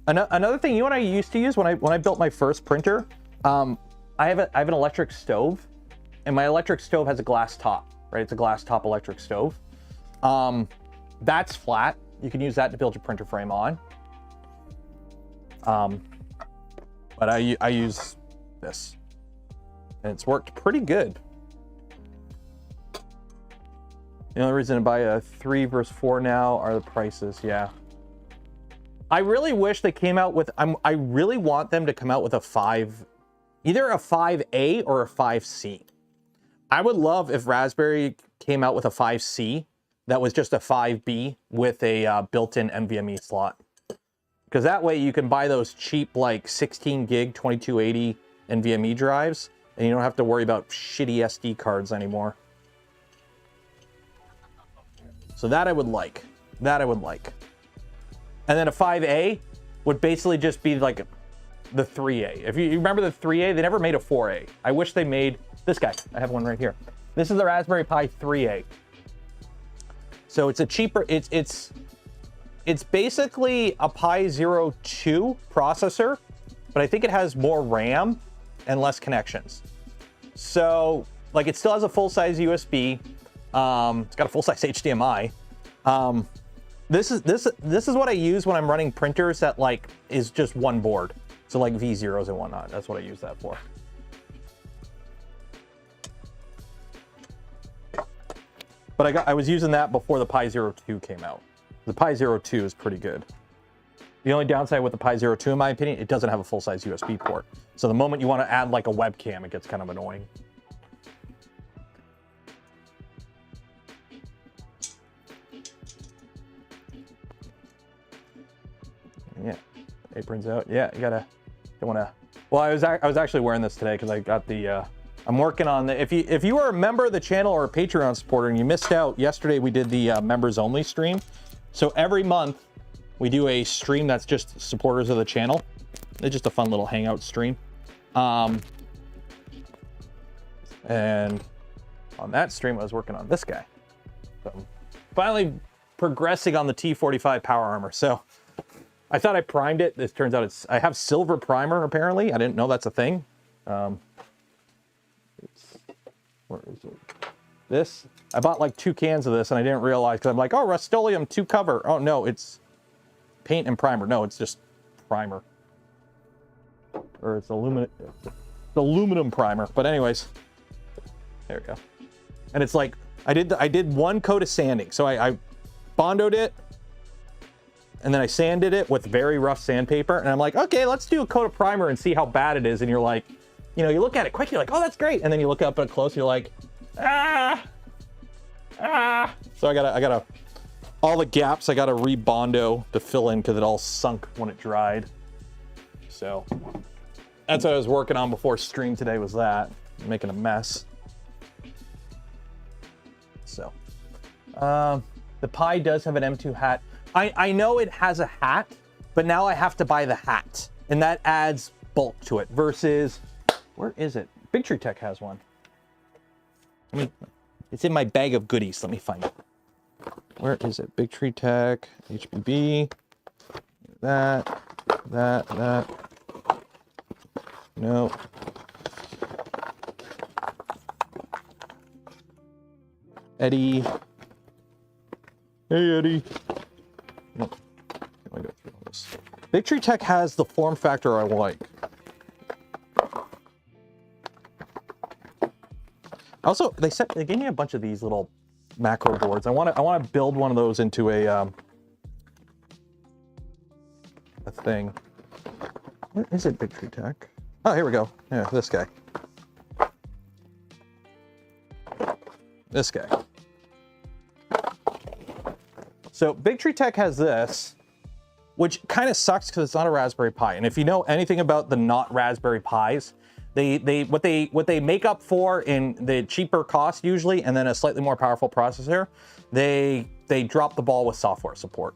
Another thing, you know what I used to use when I built my first printer? I have an electric stove, and my electric stove has a glass top, right? It's a glass top electric stove. That's flat. You can use that to build your printer frame on. But I use this, and it's worked pretty good. The only reason to buy a 3 versus 4 now are the prices. Yeah. I really wish they came out with, I really want them to come out with a 5, either a 5A or a 5C. I would love if Raspberry came out with a 5C that was just a 5B with a built-in NVMe slot. Because that way you can buy those cheap, like 16 gig 2280 NVMe drives, and you don't have to worry about shitty SD cards anymore. So that I would like. That I would like. And then a 5A would basically just be like the 3A. If you remember the 3A, they never made a 4A. I wish they made this guy. I have one right here. This is the Raspberry Pi 3A. So it's a cheaper, it's basically a Pi 02 processor, but I think it has more RAM and less connections. So like it still has a full-size USB. It's got a full-size HDMI. This is what I use when I'm running printers that like is just one board. So like V0s and whatnot. That's what I use that for. But I was using that before the Pi 02 came out. The Pi 02 is pretty good. The only downside with the Pi 02, in my opinion, it doesn't have a full-size USB port. So the moment you want to add like a webcam, it gets kind of annoying. Yeah, apron's out. Yeah, you gotta, don't wanna. Well, I was actually wearing this today because I got the. I'm working on the. If you were a member of the channel or a Patreon supporter and you missed out yesterday, we did the members only stream. So every month we do a stream that's just supporters of the channel. It's just a fun little hangout stream. And on that stream, I was working on this guy. So I'm finally progressing on the T45 Power Armor. So. I thought I primed it. This turns out I have silver primer apparently. I didn't know that's a thing. Where is it? This, I bought like 2 cans of this and I didn't realize because I'm like, oh, Rust-Oleum 2 cover. Oh no, it's paint and primer. No, it's just primer. Or it's aluminum primer. But anyways, there we go. And it's like, I did 1 coat of sanding. So I bondoed it. And then I sanded it with very rough sandpaper. And I'm like, okay, let's do a coat of primer and see how bad it is. And you're like, you know, you look at it quick, you're like, oh, that's great. And then you look up at close, you're like, ah. So I gotta, all the gaps, I gotta re-bondo to fill in because it all sunk when it dried. So that's what I was working on before stream today was that. I'm making a mess. So, the Pi does have an M2 hat. I know it has a hat, but now I have to buy the hat, and that adds bulk to it versus, where is it? Big Tree Tech has one. It's in my bag of goodies. Let me find it. Where is it? Big Tree Tech, HBB, that. No. Eddie. Hey, Eddie. No. I go through all this. Big Tree Tech has the form factor I like. Also, they gave me a bunch of these little macro boards. I want to build one of those into a thing. What is it, Big Tree Tech? Oh, here we go. Yeah, this guy. This guy. So Big Tree Tech has this, which kind of sucks because it's not a Raspberry Pi. And if you know anything about the not Raspberry Pis, what they make up for in the cheaper cost usually, and then a slightly more powerful processor, they drop the ball with software support.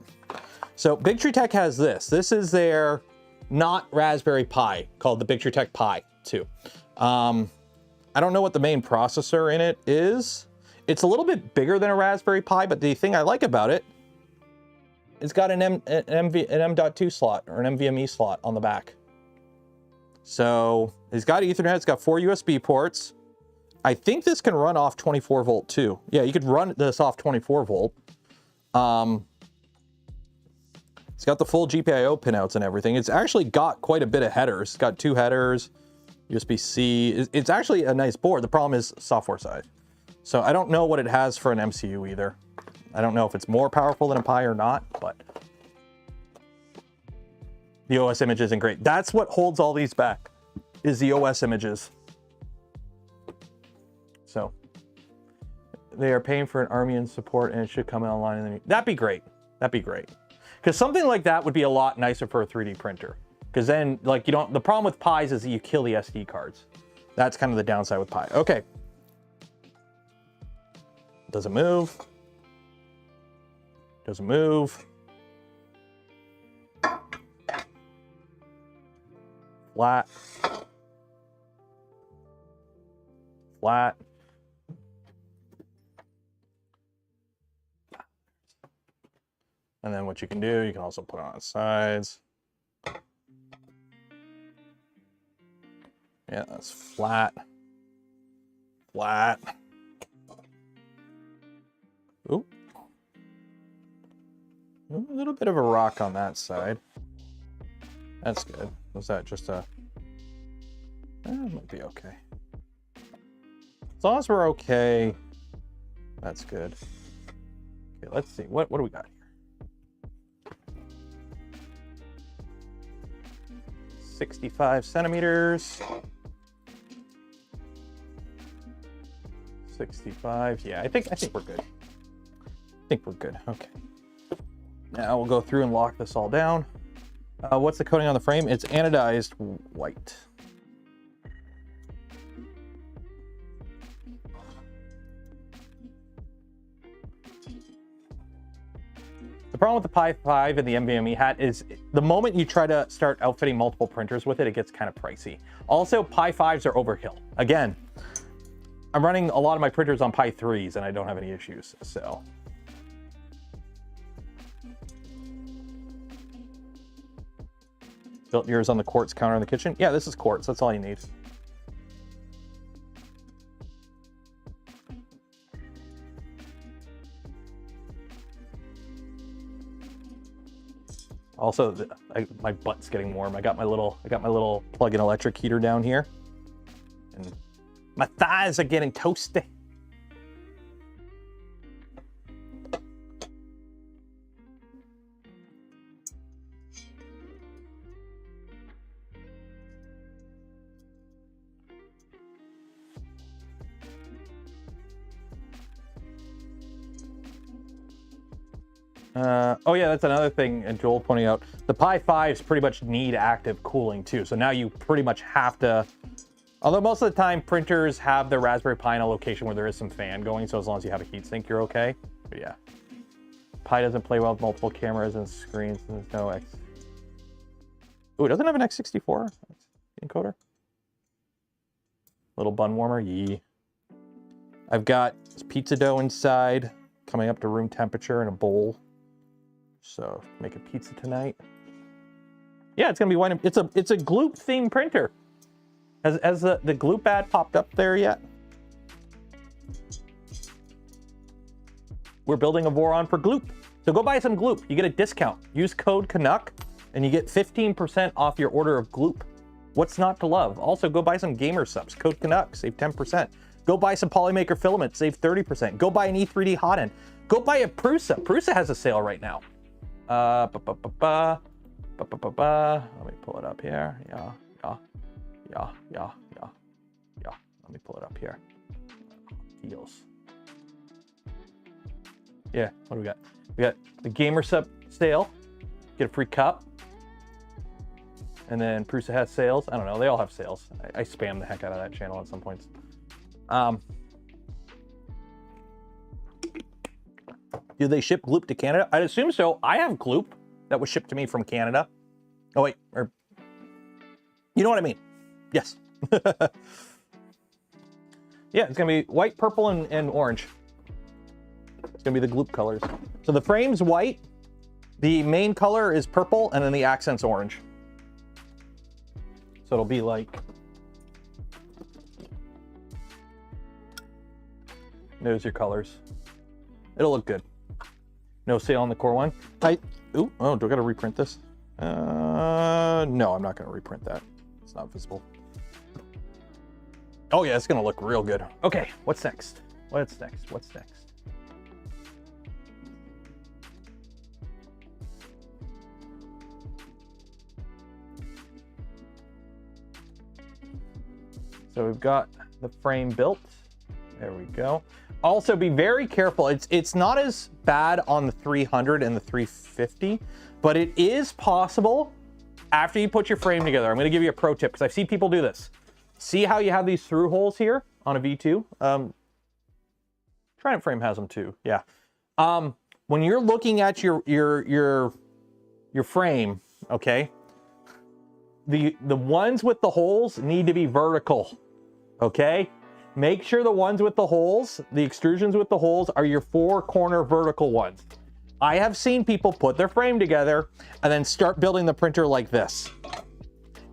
So Big Tree Tech has this. This is their not Raspberry Pi called the Big Tree Tech Pi 2. I don't know what the main processor in it is. It's a little bit bigger than a Raspberry Pi, but the thing I like about it, it's got an M.2 slot or an NVMe slot on the back. So it's got Ethernet, it's got 4 USB ports. I think this can run off 24 volt too. Yeah, you could run this off 24 volt. It's got the full GPIO pinouts and everything. It's actually got quite a bit of headers. It's got 2 headers, USB-C. It's actually a nice board. The problem is software side. So I don't know what it has for an MCU either. I don't know if it's more powerful than a Pi or not, but the OS image isn't great. That's what holds all these back, is the OS images. So they are paying for an Armian support and it should come online. That'd be great. That'd be great. Because something like that would be a lot nicer for a 3D printer. Because then, like, you don't, the problem with Pis is that you kill the SD cards. That's kind of the downside with Pi. Okay. Doesn't move. Doesn't move. Flat. Flat. And then what you can do, you can also put it on the sides. Yeah, that's flat. Flat. Ooh. A little bit of a rock on that side. That's good. Was that just a... it might be okay. As long as we're okay, that's good. Okay, let's see. What do we got here? 65 centimeters. 65. Yeah, I think we're good. I think we're good. Okay. Now we'll go through and lock this all down. What's the coating on the frame? It's anodized white. The problem with the Pi 5 and the NVMe hat is the moment you try to start outfitting multiple printers with it, it gets kind of pricey. Also, Pi 5s are overkill. Again, I'm running a lot of my printers on Pi 3s and I don't have any issues, so. Built yours on the quartz counter in the kitchen? Yeah, this is quartz, that's all you need. Also, my butt's getting warm. I got my little plug-in electric heater down here, and my thighs are getting toasty. Oh yeah, that's another thing, and Joel pointing out, the Pi 5s pretty much need active cooling too. So now you pretty much have to, although most of the time printers have their Raspberry Pi in a location where there is some fan going, so as long as you have a heatsink, you're okay. But yeah. Pi doesn't play well with multiple cameras and screens, and there's no X. Ooh, it doesn't have an X64 encoder. Little bun warmer, yee. I've got pizza dough inside, coming up to room temperature in a bowl. So make a pizza tonight. Yeah, it's gonna be white. It's a GLOOP themed printer. Has the GLOOP ad popped up there yet? We're building a Voron for GLOOP. So go buy some GLOOP. You get a discount. Use code Canuck and you get 15% off your order of GLOOP. What's not to love? Also, go buy some gamer subs. Code Canuck, save 10%. Go buy some Polymaker filament, save 30%. Go buy an E3D hot end. Go buy a Prusa. Prusa has a sale right now. Let me pull it up here. Yeah. Let me pull it up here. Deals. Yeah, what do we got? We got the Gamer Sub sale. Get a free cup. And then Prusa has sales. I don't know, they all have sales. I spam the heck out of that channel at some points. Do they ship GLOOP to Canada? I'd assume so. I have GLOOP that was shipped to me from Canada. Oh wait, or you know what I mean? Yes. Yeah, it's gonna be white, purple, and orange. It's gonna be the GLOOP colors. So the frame's white, the main color is purple, and then the accent's orange. So it'll be like, there's your colors. It'll look good. No sale on the core one. Do I gotta reprint this? No, I'm not gonna reprint that. It's not visible. Oh yeah, it's gonna look real good. Okay, what's next? What's next? What's next? So we've got the frame built. There we go. Also, be very careful. It's not as bad on the 300 and the 350, but it is possible after you put your frame together. I'm going to give you a pro tip because I've seen people do this. See how you have these through holes here on a V2? Trident frame has them too. Yeah. When you're looking at your frame, okay, the ones with the holes need to be vertical. Okay, make sure the ones with the holes, the extrusions with the holes, are your 4-corner vertical ones. I have seen people put their frame together and then start building the printer like this.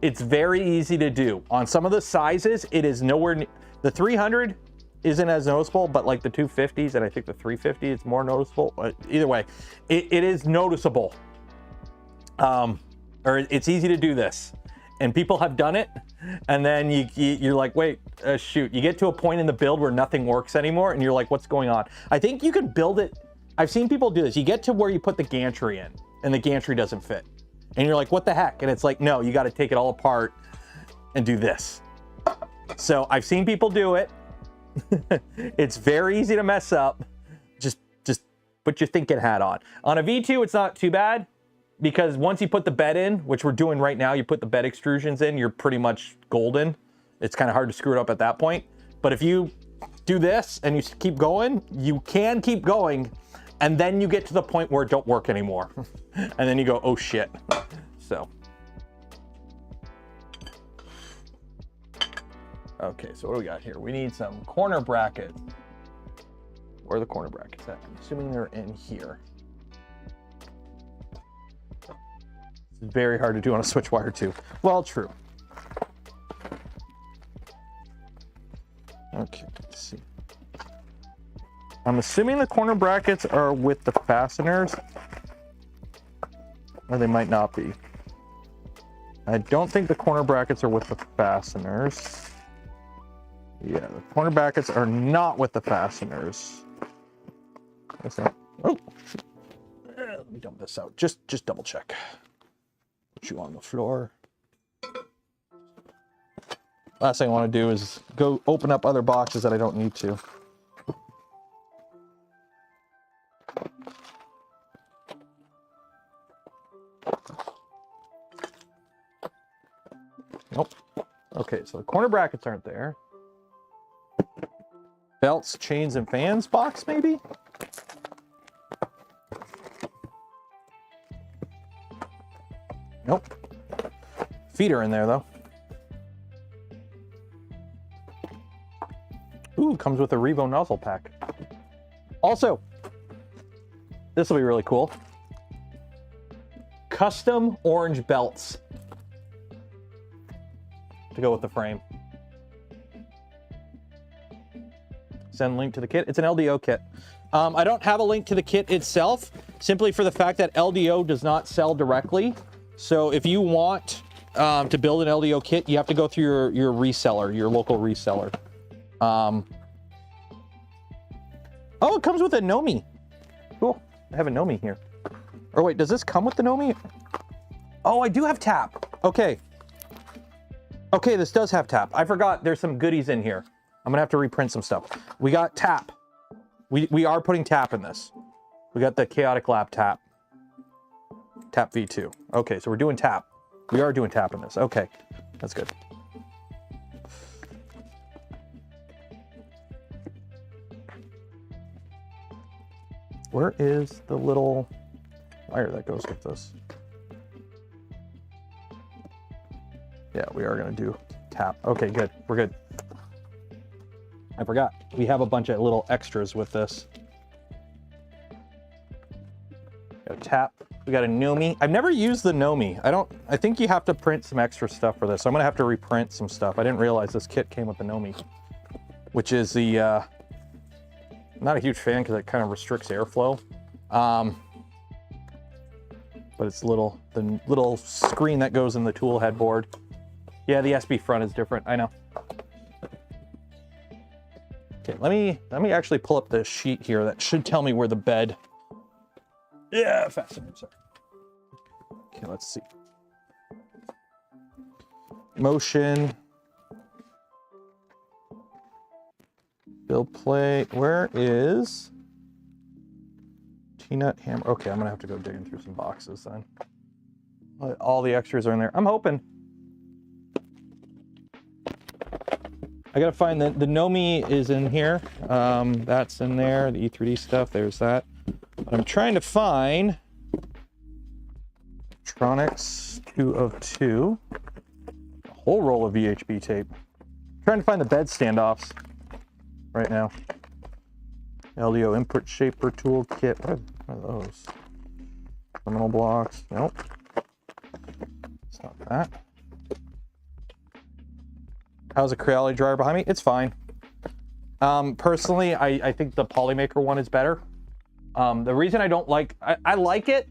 It's very easy to do. On some of the sizes, it is nowhere near. The 300 isn't as noticeable, but like the 250s and I think the 350 is more noticeable. Either way, it is noticeable. Or it's easy to do this. And people have done it, and then you're like, wait, shoot. You get to a point in the build where nothing works anymore, and you're like, what's going on? I think you could build it. I've seen people do this. You get to where you put the gantry in, and the gantry doesn't fit. And you're like, what the heck? And it's like, no, you got to take it all apart and do this. So I've seen people do it. It's very easy to mess up. Just put your thinking hat on. On a V2, it's not too bad. Because once you put the bed in, which we're doing right now, you put the bed extrusions in, you're pretty much golden. It's kind of hard to screw it up at that point. But if you do this and you keep going, you can keep going. And then you get to the point where it don't work anymore. And then you go, oh shit. So. Okay, so what do we got here? We need some corner brackets. Where are the corner brackets at? I'm assuming they're in here. Very hard to do on a switch wire too. Well, true. Okay, let's see. I'm assuming the corner brackets are with the fasteners, or they might not be. I don't think the corner brackets are with the fasteners. Yeah, the corner brackets are not with the fasteners. That's not. Oh, let me dump this out. Just double check. Put you on the floor. Last thing I want to do is go open up other boxes that I don't need to. Nope. Okay, so the corner brackets aren't there. Belts, chains, and fans box, maybe? Nope. Feet are in there, though. Ooh, comes with a Revo nozzle pack. Also, this will be really cool. Custom orange belts to go with the frame. Send link to the kit. It's an LDO kit. I don't have a link to the kit itself, simply for the fact that LDO does not sell directly. So if you want to build an LDO kit, you have to go through your reseller, your local reseller. Oh, it comes with a Nomi. Cool. I have a Nomi here. Or wait, does this come with the Nomi? Oh, I do have tap. Okay. Okay, this does have tap. I forgot there's some goodies in here. I'm gonna have to reprint some stuff. We got tap. We are putting tap in this. We got the Chaotic Lab tap. Tap V2. Okay, so we're doing tap. We are doing tap in this. Okay, that's good. Where is the little wire that goes with this? Yeah, we are gonna do tap. Okay, good, we're good. I forgot, we have a bunch of little extras with this. Got a tap, we got a Nomi. I've never used the Nomi. I think you have to print some extra stuff for this. So I'm gonna have to reprint some stuff. I didn't realize this kit came with the Nomi, which is the, I'm not a huge fan because it kind of restricts airflow. But it's the little screen that goes in the tool headboard. Yeah, the SB front is different, I know. Okay, let me actually pull up the sheet here that should tell me where the bed. Yeah, faster. Sorry. Okay, let's see. Motion. Build plate. Where is T-nut hammer? Okay, I'm gonna have to go digging through some boxes then. All the extras are in there. I'm hoping. I gotta find the Nomi is in here. That's in there. The E3D stuff. There's that. But I'm trying to find Electronics 2 of 2. A whole roll of VHB tape. I'm trying to find the bed standoffs right now. LDO input shaper toolkit. What are those? Terminal blocks. Nope. It's not that. How's a Creality dryer behind me? It's fine. Personally, I think the Polymaker one is better. The reason I don't like, I like it,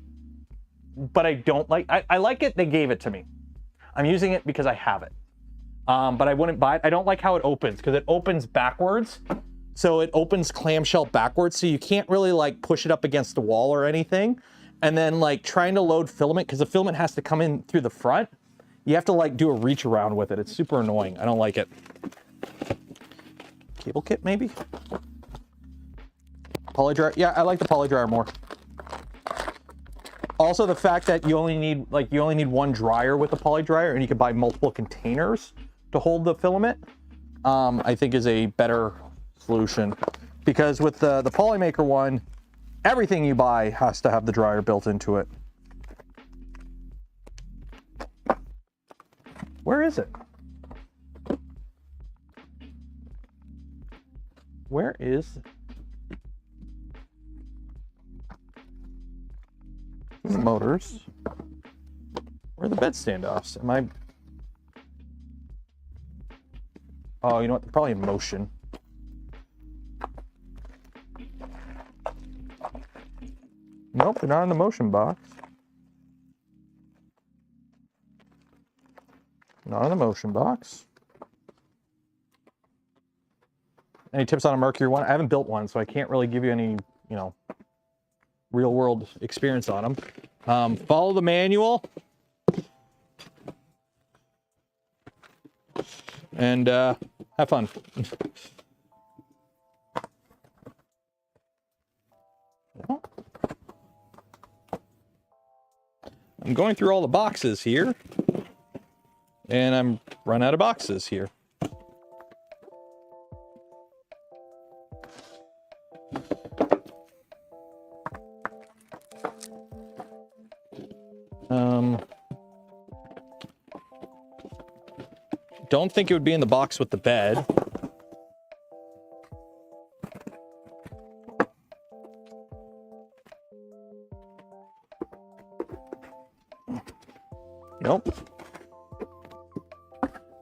but I don't like, I like it, they gave it to me. I'm using it because I have it. But I wouldn't buy it. I don't like how it opens, because it opens backwards. So it opens clamshell backwards, so you can't really like push it up against the wall or anything. And then like trying to load filament, because the filament has to come in through the front. You have to like do a reach around with it. It's super annoying. I don't like it. Cable kit maybe? Poly dryer, yeah, I like the poly dryer more. Also the fact that you only need one dryer with the poly dryer, and you can buy multiple containers to hold the filament, I think is a better solution. Because with the Polymaker one, everything you buy has to have the dryer built into it. Where is it? Where is these motors? Where are the bed standoffs? Am I? Oh, you know what? They're probably in motion. Nope, they're not in the motion box. Not in the motion box. Any tips on a Mercury one? I haven't built one, so I can't really give you any, you know, real world experience on them. Follow the manual. And have fun. I'm going through all the boxes here. And I'm run out of boxes here. Don't think it would be in the box with the bed. Nope.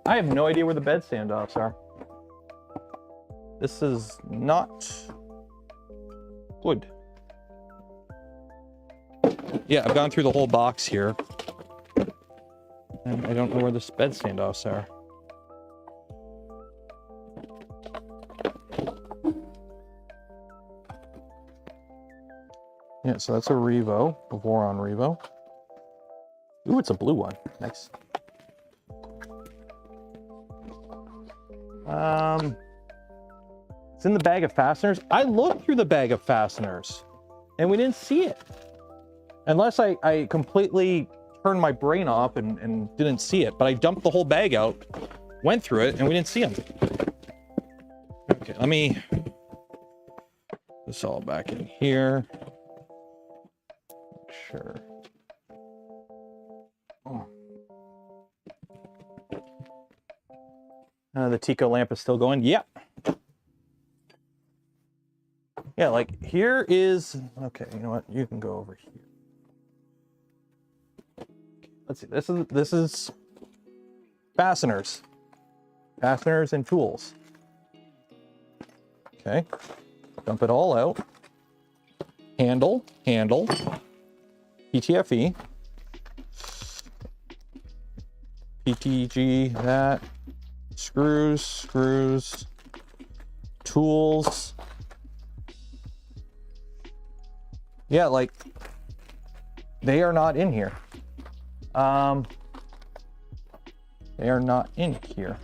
I have no idea where the bed standoffs are. This is not good. Yeah, I've gone through the whole box here. And I don't know where the bed standoffs are. Yeah, so that's a Revo, a Voron Revo. Ooh, it's a blue one. Nice. It's in the bag of fasteners. I looked through the bag of fasteners and we didn't see it. Unless I completely turned my brain off and didn't see it, but I dumped the whole bag out, went through it, and we didn't see them. Okay, let me put this all back in here. Sure. Oh. The Tico lamp is still going. Yep. Yeah, like here is, okay, you know what? You can go over here. Let's see, this is fasteners. Fasteners and tools. Okay. Dump it all out. Handle, PTFE. PTG, that. Screws, tools. Yeah, like, they are not in here. They are not in here.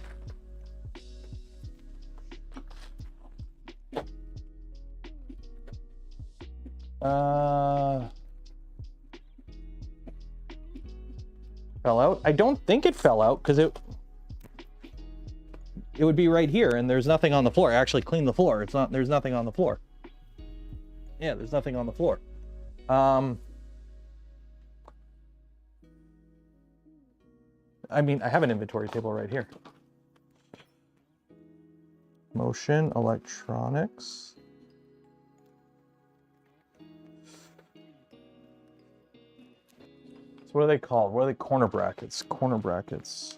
Fell out? I don't think it fell out because it would be right here and there's nothing on the floor. I actually cleaned the floor. It's not, there's nothing on the floor. Yeah, there's nothing on the floor. I mean, I have an inventory table right here. Motion, electronics. So what are they called? What are they? Corner brackets. Corner brackets.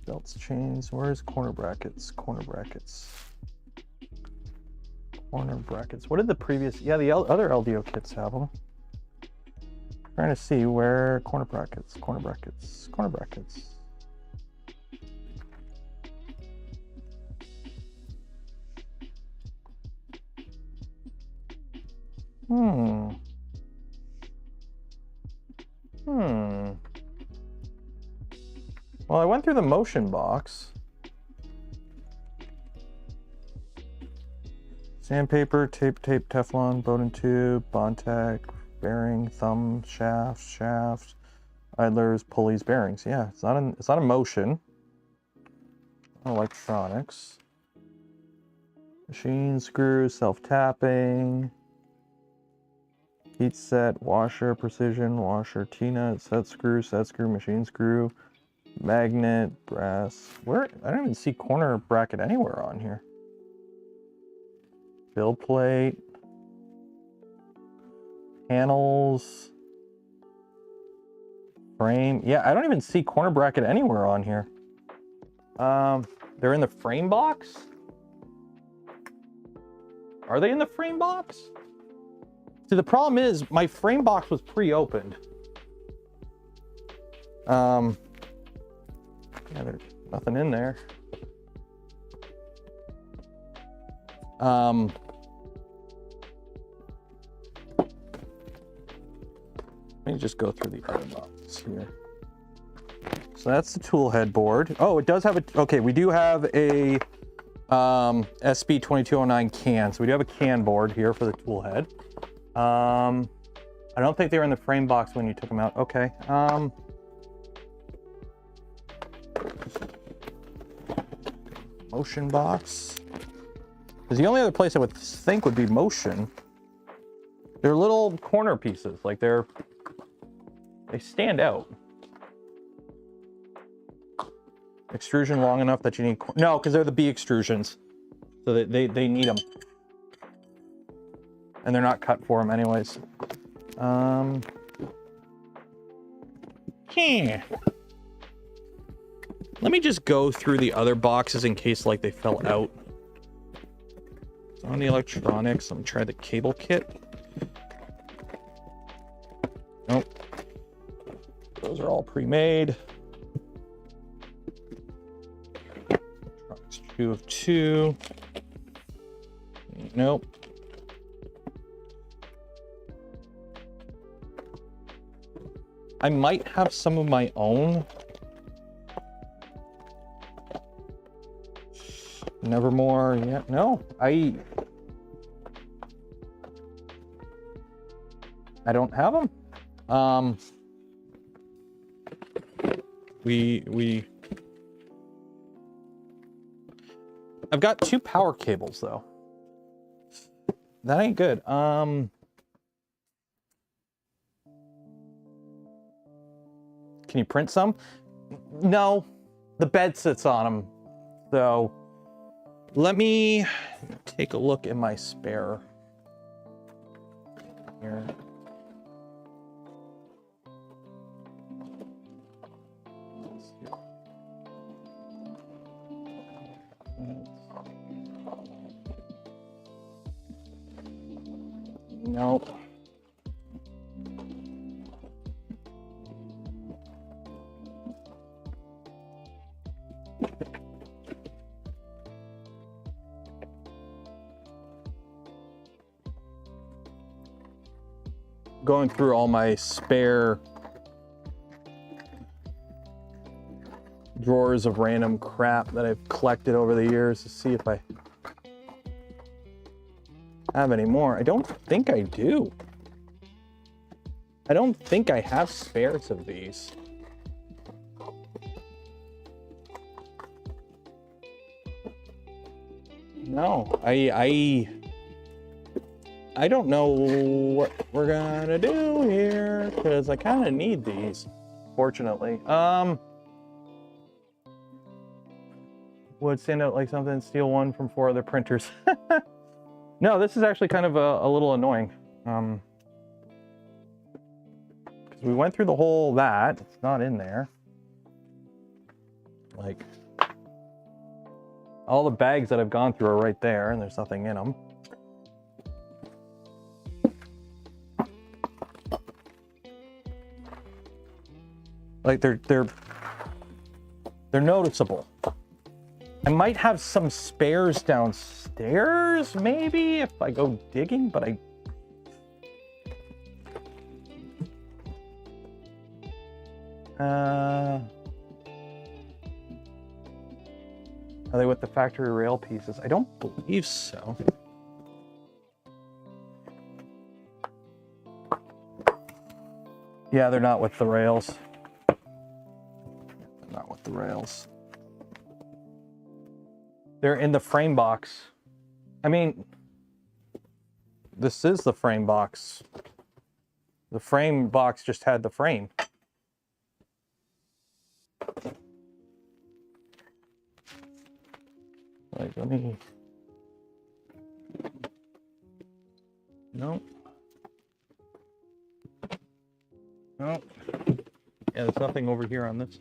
Belts, chains. Where's corner brackets? Corner brackets. Corner brackets. What did the previous? Yeah, the other LDO kits have them. Trying to see where corner brackets. Corner brackets. Corner brackets. Well, I went through the motion box. Sandpaper, tape, Teflon, Bowden tube, Bondtech, bearing, thumb, shaft, idlers, pulleys, bearings. Yeah, it's not a motion. Electronics. Machine screws, self-tapping. Heat set, washer, precision, washer, T-nut, set screw, machine screw, magnet, brass. Where? I don't even see corner bracket anywhere on here. Build plate. Panels. Frame. Yeah, I don't even see corner bracket anywhere on here. They're in the frame box? Are they in the frame box? See, the problem is my frame box was pre-opened. Yeah, there's nothing in there. Let me just go through the other boxes here. So that's the tool headboard. Oh, it does have a, okay, we do have a SB2209 can. So we do have a can board here for the tool head. I don't think they were in the frame box when you took them out. Okay. Motion box. Because the only other place I would think would be motion. They're little corner pieces. Like they stand out. Extrusion long enough that you need, no, because they're the B extrusions. So they need them. And they're not cut for them anyways. Yeah. Let me just go through the other boxes in case like they fell out. So on the electronics, let me try the cable kit. Nope. Those are all pre-made. 2 of 2. Nope. I might have some of my own. Nevermore. Yeah, no. I don't have them. I've got 2 power cables though. That ain't good. Can you print some? No, the bed sits on them. So let me take a look in my spare here. Nope. Going through all my spare drawers of random crap that I've collected over the years to see if I have any more. I don't think I do. I don't think I have spares of these. No, I don't know what we're gonna do here because I kind of need these, fortunately. Would stand out like something, steal one from 4 other printers. No, this is actually kind of a little annoying. Because we went through the whole that. It's not in there. Like, all the bags that I've gone through are right there, and there's nothing in them. Like, they're noticeable. I might have some spares downstairs, maybe, if I go digging, but I... Are they with the factory rail pieces? I don't believe so. Yeah, they're not with the rails. They're not with the rails. They're in the frame box. I mean, this is the frame box. The frame box just had the frame. Like, let me... No. No. Yeah, there's nothing over here on this.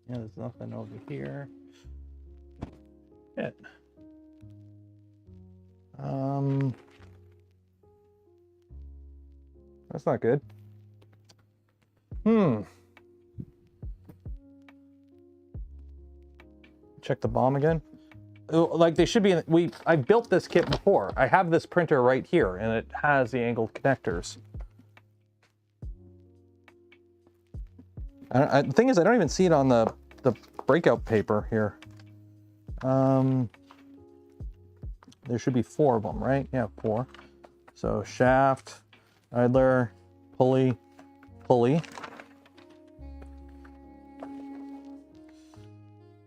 Yeah, there's nothing over here. Shit. That's not good. Check the bomb again. Like they should be in, I built this kit before. I have this printer right here and it has the angled connectors. The thing is, I don't even see it on the breakout paper here. There should be 4 of them, right? Yeah, 4. So shaft, idler, pulley, pulley.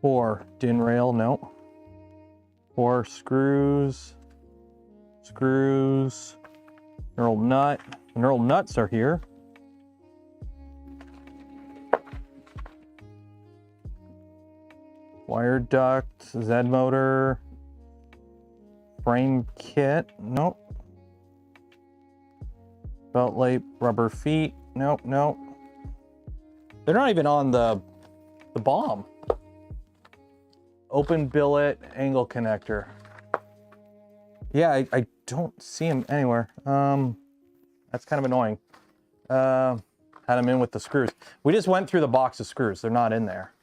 4 din rail, no. 4 screws, screws, knurled nut. The knurled nuts are here. Wire duct, Z motor, frame kit, nope. Belt light, rubber feet, nope, nope. They're not even on the bomb. Open billet, angle connector. Yeah, I don't see them anywhere. That's kind of annoying. Had them in with the screws. We just went through the box of screws. They're not in there.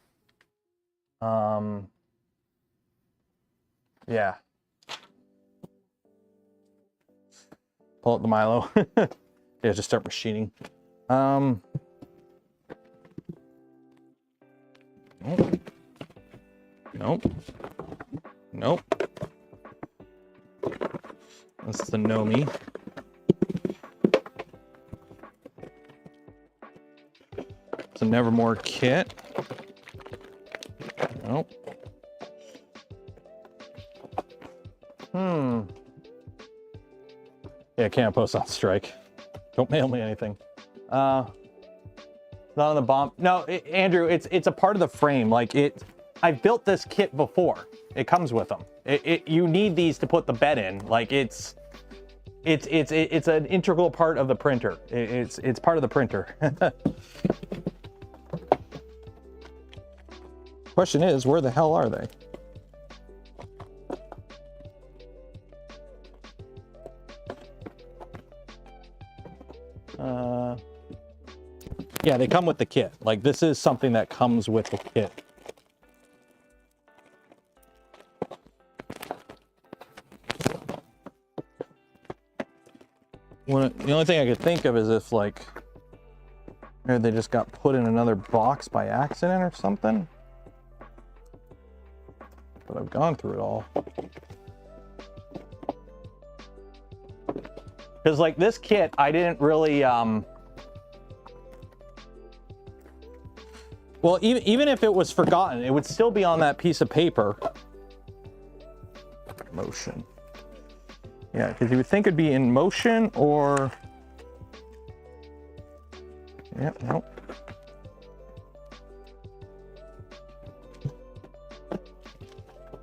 Yeah. Pull out the Milo. Yeah, just start machining. Nope. Nope. Nope. That's the Nomi. It's a Nevermore kit. Nope. Yeah, can't post on strike. Don't mail me anything. Not on the bomb. No, Andrew, it's a part of the frame. Like I built this kit before. It comes with them. You need these to put the bed in. Like it's an integral part of the printer. It's part of the printer. Question is, where the hell are they? Yeah, they come with the kit. Like, this is something that comes with the kit. The only thing I could think of is if, like, maybe they just got put in another box by accident or something. But I've gone through it all. Because, like, this kit, I didn't really, well, even if it was forgotten, it would still be on that piece of paper. Motion. Yeah, because you would think it'd be in motion or... Yeah, nope.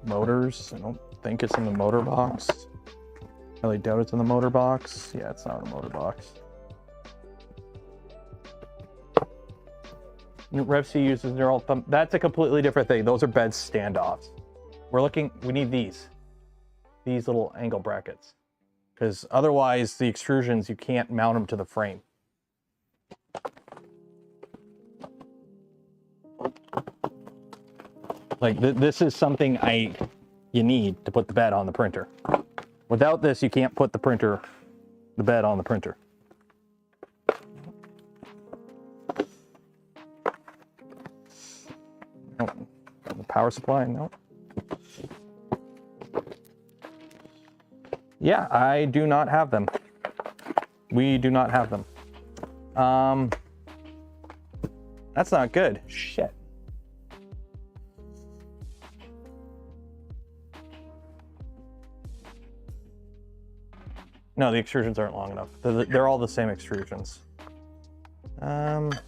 Motors, I don't think it's in the motor box. I really doubt it's in the motor box. Yeah, it's not in the motor box. RevC uses neural thumb. That's a completely different thing. Those are bed standoffs. We need these little angle brackets. Because otherwise the extrusions, you can't mount them to the frame. Like this is something you need to put the bed on the printer. Without this, you can't put the bed on the printer. Nope. The power supply, no. Yeah, I do not have them. We do not have them. That's not good. Shit. No, the extrusions aren't long enough. They're all the same extrusions. Don't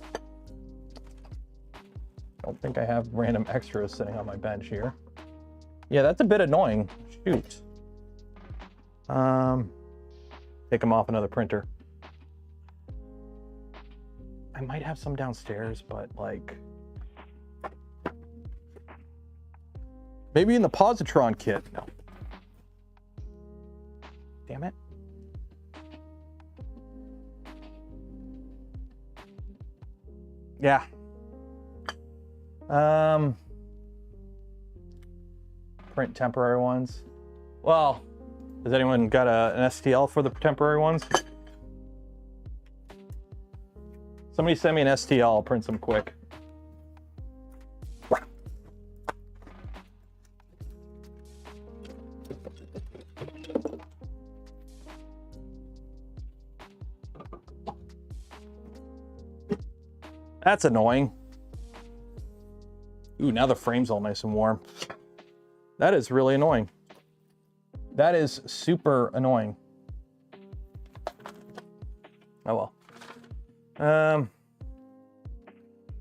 think I have random extras sitting on my bench here. Yeah, that's a bit annoying. Shoot. Take them off another printer. I might have some downstairs, but like... Maybe in the positron kit. No. Damn it. Yeah. Print temporary ones. Well, has anyone got an STL for the temporary ones? Somebody send me an STL, I'll print some quick. That's annoying. Ooh, now the frame's all nice and warm. That is really annoying. That is super annoying. Oh well.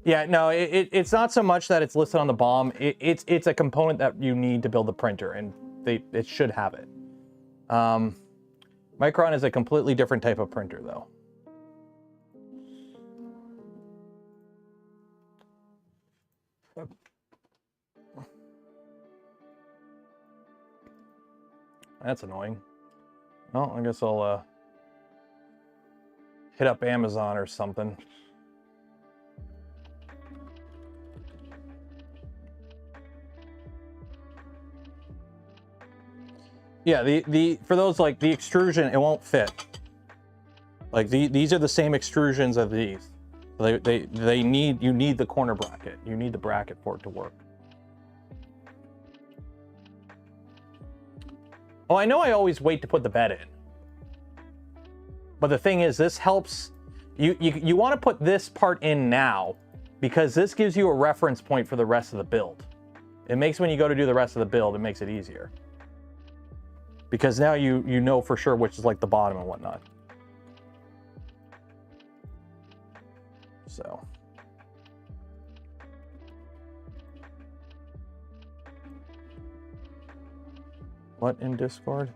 Yeah, no, it's not so much that it's listed on the BOM. It's a component that you need to build the printer, and it should have it. Micron is a completely different type of printer, though. That's annoying. Well, I guess I'll hit up Amazon or something. Yeah, for those like the extrusion, it won't fit. Like these are the same extrusions of these. They need, you need the corner bracket. You need the bracket for it to work. Oh, I know I always wait to put the bed in. But the thing is, this helps, you want to put this part in now, because this gives you a reference point for the rest of the build. It makes, when you go to do the rest of the build, it makes it easier. Because now you know for sure which is like the bottom and whatnot. So. What in Discord?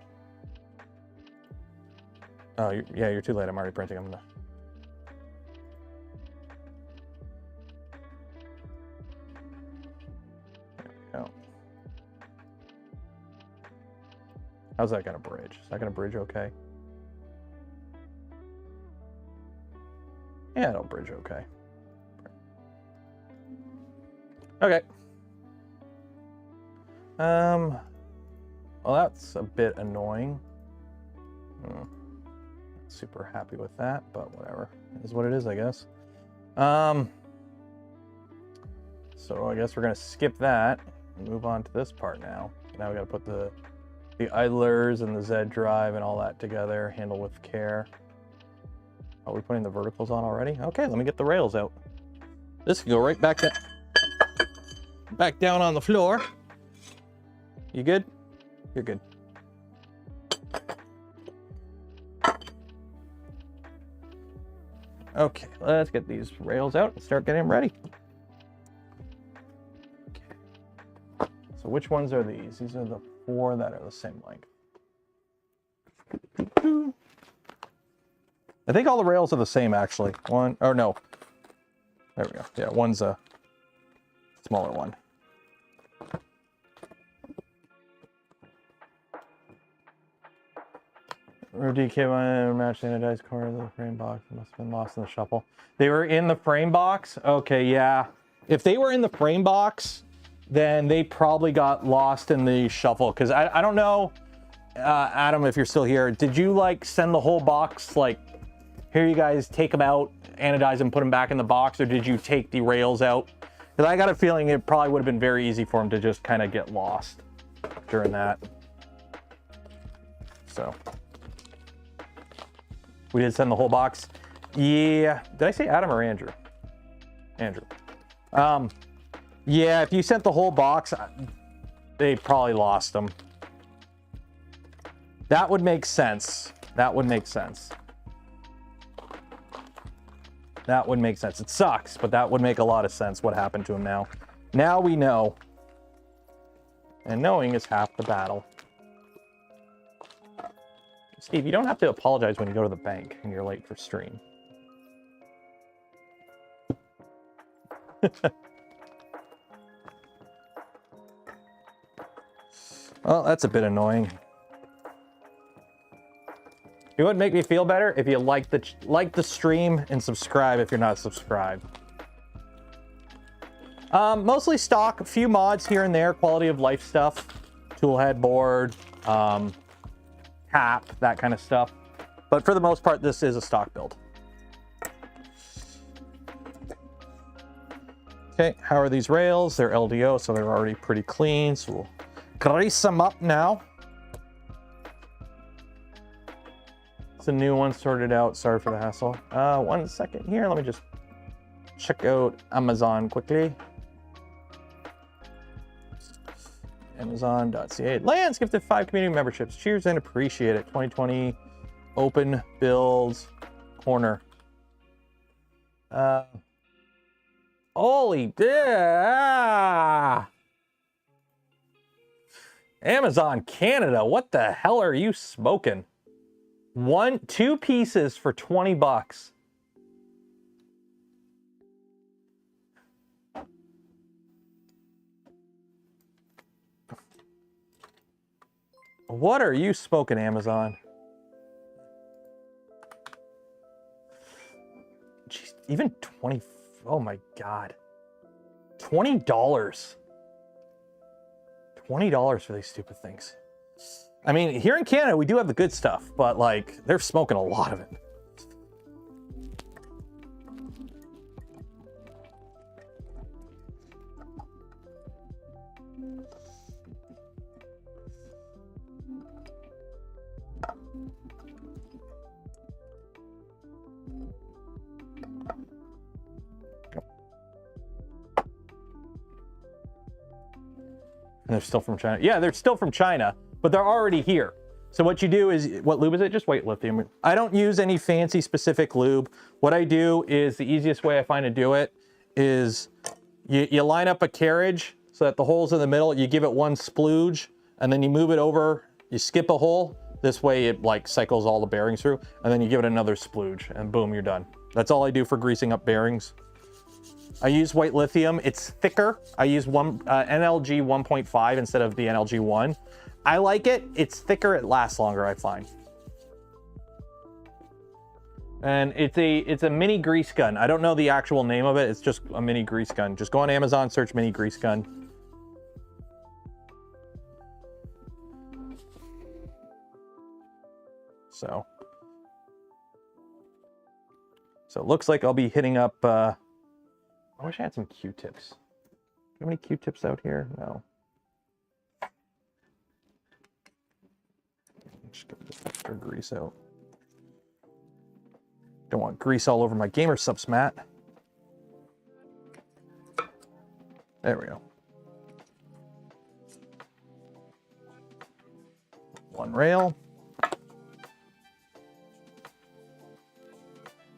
Oh, yeah, you're too late. I'm already printing. I'm gonna. There we go. How's that gonna bridge? Is that gonna bridge okay? Yeah, it'll bridge okay. Okay. Well, that's a bit annoying. Not super happy with that, but whatever. It is what it is, I guess. So I guess we're gonna skip that and move on to this part now. Now we gotta put the idlers and the Z drive and all that together, handle with care. Are we putting the verticals on already? Okay, let me get the rails out. This can go right back down on the floor. You good? You're good. Okay, let's get these rails out and start getting them ready. Okay. So which ones are these? These are the 4 that are the same length. I think all the rails are the same, actually. One, or no. There we go. Yeah, one's a smaller one. DK match the anodized core of the frame box. It must have been lost in the shuffle. They were in the frame box? Okay, yeah. If they were in the frame box, then they probably got lost in the shuffle. Because I don't know, Adam, if you're still here, did you like send the whole box, like, here you guys take them out, anodize them, put them back in the box, or did you take the rails out? Because I got a feeling it probably would have been very easy for them to just kind of get lost during that. So. We did send the whole box. Yeah, did I say Adam or Andrew? Andrew. Yeah, if you sent the whole box, they probably lost them. That would make sense. That would make sense. That would make sense. It sucks, but that would make a lot of sense what happened to him now. Now we know. And knowing is half the battle. Steve, you don't have to apologize when you go to the bank and you're late for stream. Well, that's a bit annoying. It would make me feel better if you like the stream and subscribe if you're not subscribed. Mostly stock, a few mods here and there, quality of life stuff, tool headboard, cap, that kind of stuff. But for the most part, this is a stock build. Okay, how are these rails? They're LDO, so they're already pretty clean. So we'll grease them up now. It's a new one sorted out. Sorry for the hassle. 1 second here. Let me just check out Amazon quickly. Amazon.ca. Lance gifted 5 community memberships. Cheers and appreciate it. 2020 open builds corner. Holy yeah! Amazon Canada. What the hell are you smoking? 2 pieces for 20 bucks. What are you smoking, Amazon? Jeez, even 20, oh my God. $20. $20 for these stupid things. I mean, here in Canada, we do have the good stuff, but like, they're smoking a lot of it. And they're still from China. Yeah, they're still from China, but they're already here. So what you do is, what lube is it? Just white lithium. I don't use any fancy specific lube. What I do is, the easiest way I find to do it is you line up a carriage so that the hole's in the middle, you give it one splooge, and then you move it over, you skip a hole. This way it like cycles all the bearings through, and then you give it another splooge, and boom, you're done. That's all I do for greasing up bearings. I use white lithium. It's thicker. I use NLG 1.5 instead of the NLG 1. I like it. It's thicker. It lasts longer, I find. And it's a mini grease gun. I don't know the actual name of it. It's just a mini grease gun. Just go on Amazon, search mini grease gun. So it looks like I'll be hitting up, I wish I had some Q-tips. Do you have any Q-tips out here? No. Just get this extra grease out. Don't want grease all over my gamer subs mat. There we go. One rail.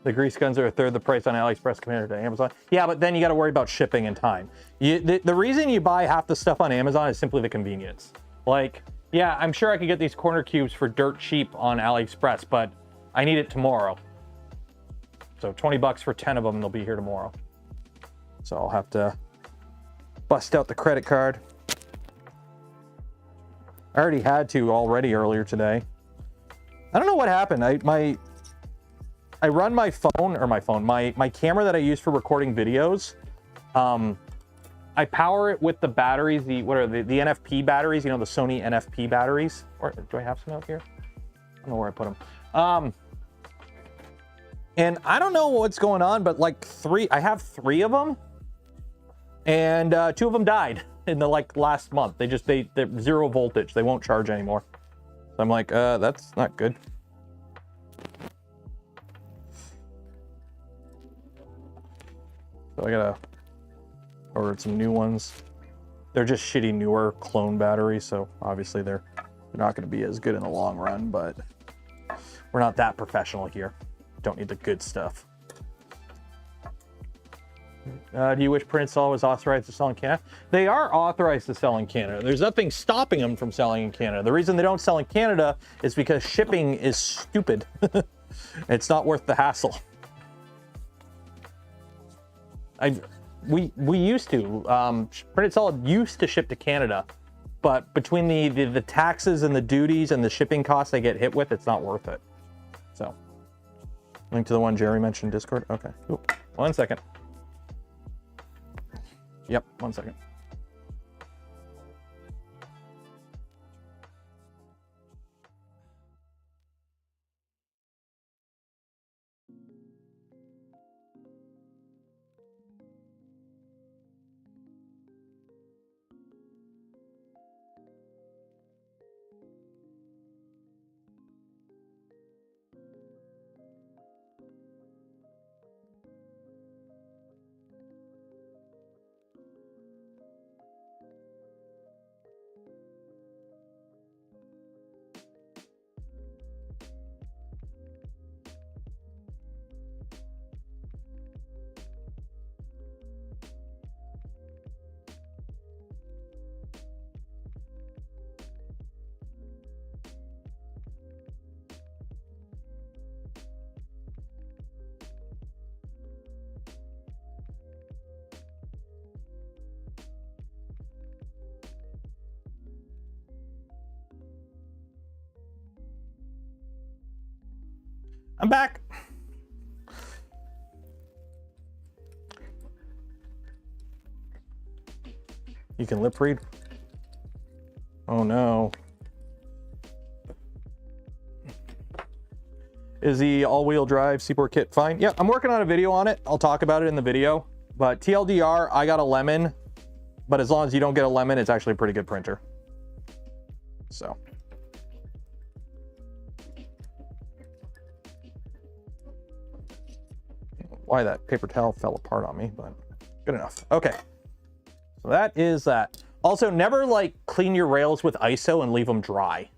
The grease guns are a third the price on AliExpress compared to Amazon. Yeah, but then you got to worry about shipping and time. The reason you buy half the stuff on Amazon is simply the convenience. Like, yeah, I'm sure I could get these corner cubes for dirt cheap on AliExpress, but I need it tomorrow. So 20 bucks for 10 of them, they'll be here tomorrow. So I'll have to bust out the credit card. I already had to earlier today. I don't know what happened. I run my camera that I use for recording videos. I power it with the batteries, the NFP batteries, you know, the Sony NFP batteries. Or do I have some out here? I don't know where I put them. And I don't know what's going on, but like I have 3 of them, and 2 of them died in the last month. They're 0 voltage. They won't charge anymore. So I'm like, that's not good. So I gotta order some new ones. They're just shitty newer clone batteries, so obviously they're not gonna be as good in the long run, but we're not that professional here. Don't need the good stuff. Do you wish Print Install was authorized to sell in Canada? They are authorized to sell in Canada. There's nothing stopping them from selling in Canada. The reason they don't sell in Canada is because shipping is stupid. It's not worth the hassle. We used to. Print Install used to ship to Canada, but between the taxes and the duties and the shipping costs they get hit with, it's not worth it. So, link to the one Jerry mentioned in Discord. Okay. Ooh, 1 second. Yep, 1 second. I'm back. You can lip read? Oh no. Is the all-wheel drive Seaport kit fine? Yeah, I'm working on a video on it. I'll talk about it in the video. But TLDR, I got a lemon. But as long as you don't get a lemon, it's actually a pretty good printer. So. Why that paper towel fell apart on me, but good enough. Okay. So that is that. Also, never like clean your rails with ISO and leave them dry.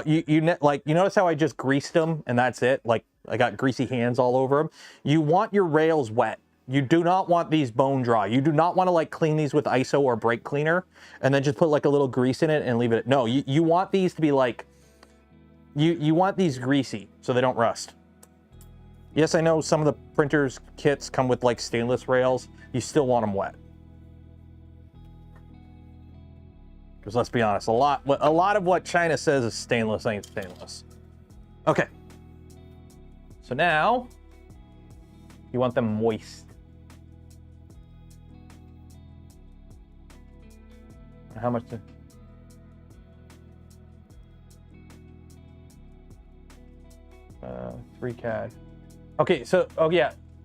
You notice how I just greased them and that's it? Like I got greasy hands all over them. You want your rails wet. You do not want these bone dry. You do not want to like clean these with ISO or brake cleaner and then just put like a little grease in it and leave it. No, you want these to be like, you want these greasy so they don't rust. Yes, I know some of the printers kits come with like stainless rails. You still want them wet. Because let's be honest, a lot of what China says is stainless ain't stainless. Okay. So now you want them moist. How much? 3 CAD. Okay, so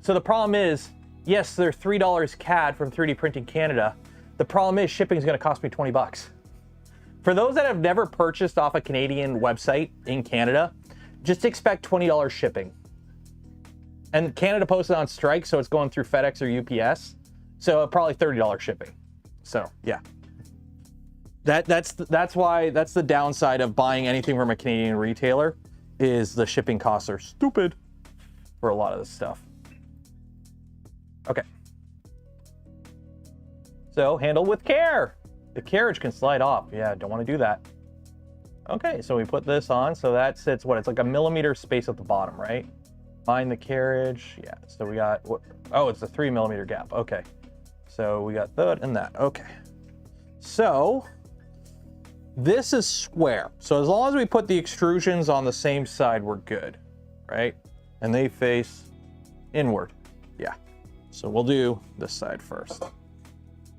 so the problem is, yes, they're $3 CAD from 3D Printing Canada. The problem is shipping is going to cost me 20 bucks. For those that have never purchased off a Canadian website in Canada, just expect $20 shipping. And Canada posted on strike, so it's going through FedEx or UPS. So probably $30 shipping. So yeah. That's the downside of buying anything from a Canadian retailer is the shipping costs are stupid for a lot of this stuff. Okay. So handle with care. The carriage can slide off. Yeah, don't want to do that. Okay, so we put this on. So that sits, what, it's like a millimeter space at the bottom, right? Find the carriage. Yeah, so we got, oh, it's a 3 millimeter gap. Okay. So we got that and that. Okay. So this is square. So as long as we put the extrusions on the same side, we're good, right? And they face inward. Yeah. So we'll do this side first.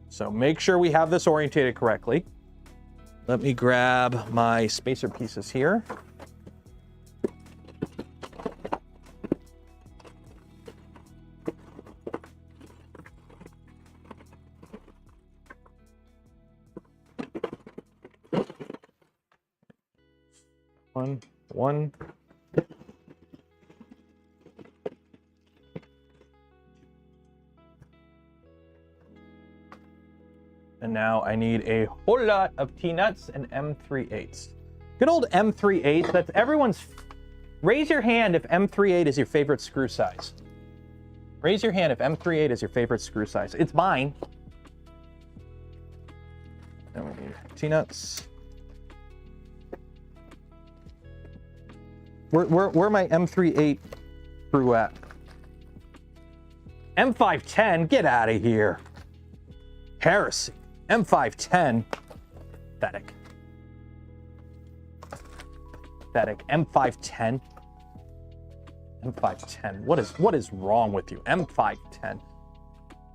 So make sure we have this orientated correctly. Let me grab my spacer pieces here. One. And now I need a whole lot of T-nuts and M3/8. Good old M3/8. That's everyone's. Raise your hand if M3/8 is your favorite screw size. Raise your hand if M3/8 is your favorite screw size. It's mine. Then we need T-nuts. Where my M3/8 screw at? M510, get out of here. Heresy. M510. Pathetic. Pathetic. M510. M510. What is wrong with you? M510.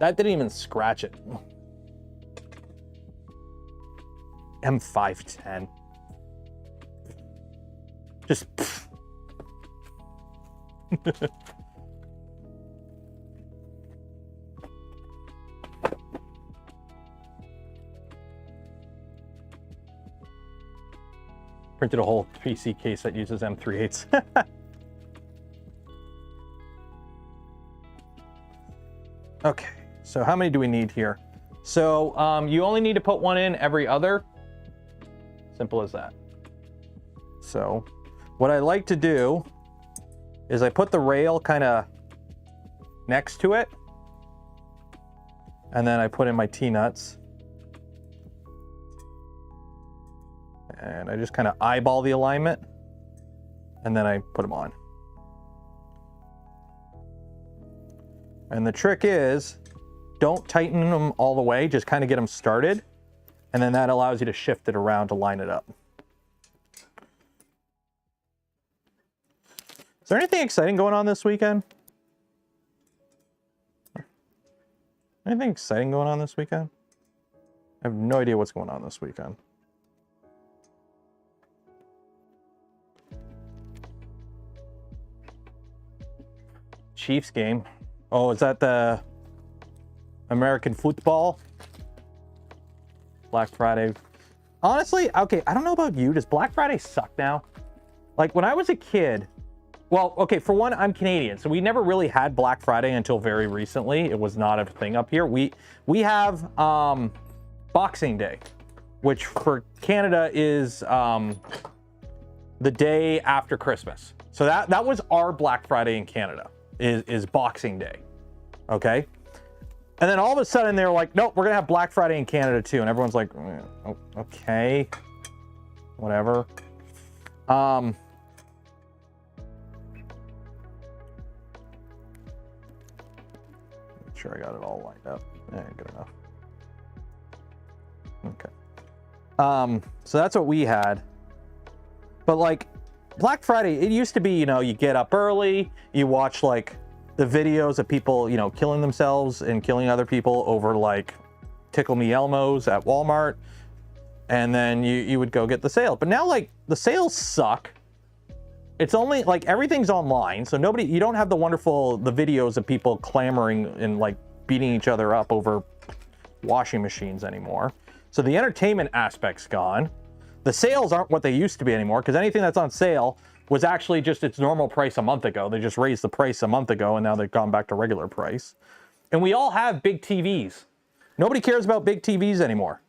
That didn't even scratch it. M510. Just. Printed a whole PC case that uses M3/8s. Okay, so how many do we need here? So you only need to put one in every other. Simple as that. So what I like to do is I put the rail kind of next to it, and then I put in my T-nuts. And I just kind of eyeball the alignment, and then I put them on. And the trick is, don't tighten them all the way, just kind of get them started, and then that allows you to shift it around to line it up. Is there anything exciting going on this weekend? Anything exciting going on this weekend? I have no idea what's going on this weekend. Chiefs game. Oh, is that the American football? Black Friday. Honestly, okay, I don't know about you. Does Black Friday suck now? Like when I was a kid, well, okay, for one, I'm Canadian, so we never really had Black Friday until very recently. It was not a thing up here. We have Boxing Day. which for Canada is the day after Christmas. So that was our Black Friday in Canada, is Boxing Day. Okay. And then all of a sudden they're like, nope, we're gonna have Black Friday in Canada too. And everyone's like, oh, okay, whatever. Make sure I got it all lined up. Yeah, good enough. Okay. So that's what we had. But like Black Friday, it used to be, you know, you get up early, you watch like the videos of people, you know, killing themselves and killing other people over like Tickle Me Elmos at Walmart. And then you would go get the sale. But now like the sales suck. It's only like everything's online. So you don't have the videos of people clamoring and like beating each other up over washing machines anymore. So the entertainment aspect's gone. The sales aren't what they used to be anymore, because anything that's on sale was actually just its normal price a month ago. They just raised the price a month ago and now they've gone back to regular price. And we all have big TVs. Nobody cares about big TVs anymore.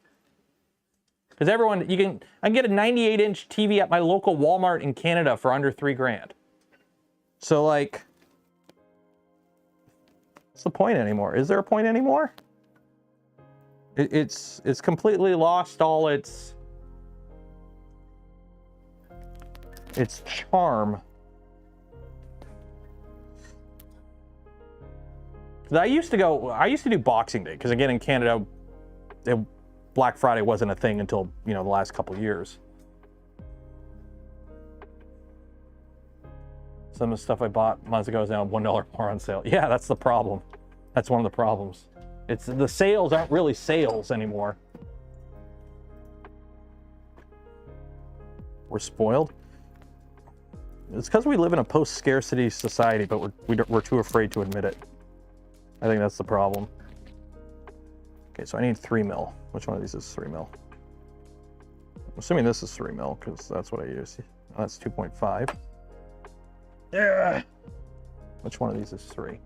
Because everyone, I can get a 98-inch TV at my local Walmart in Canada for under $3,000. So like, what's the point anymore? Is there a point anymore? It's completely lost all its charm. I used to do Boxing Day, because again in Canada, Black Friday wasn't a thing until, you know, the last couple years. Some of the stuff I bought months ago is now $1 more on sale. Yeah, that's the problem. That's one of the problems. It's the sales aren't really sales anymore. We're spoiled. It's because we live in a post-scarcity society, but we're too afraid to admit it. I think that's the problem. Okay, so I need 3 mil. Which one of these is 3 mil? I'm assuming this is 3 mil because that's what I use. Oh, that's 2.5. Yeah. Which one of these is 3?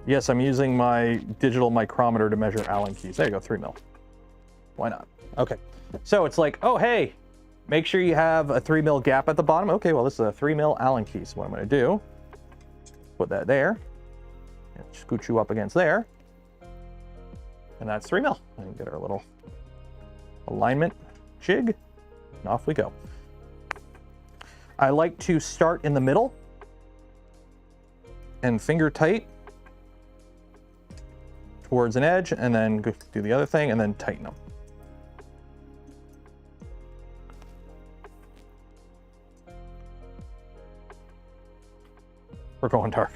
Yes, I'm using my digital micrometer to measure Allen keys. There you go, 3 mil. Why not? Okay, so it's like, oh hey, make sure you have a 3 mil gap at the bottom. Okay, well this is a 3 mil Allen key. So what I'm going to do, put that there, and scoot you up against there, and that's 3 mil. And get our little alignment jig, and off we go. I like to start in the middle and finger tight towards an edge, and then go do the other thing and then tighten them. We're going dark.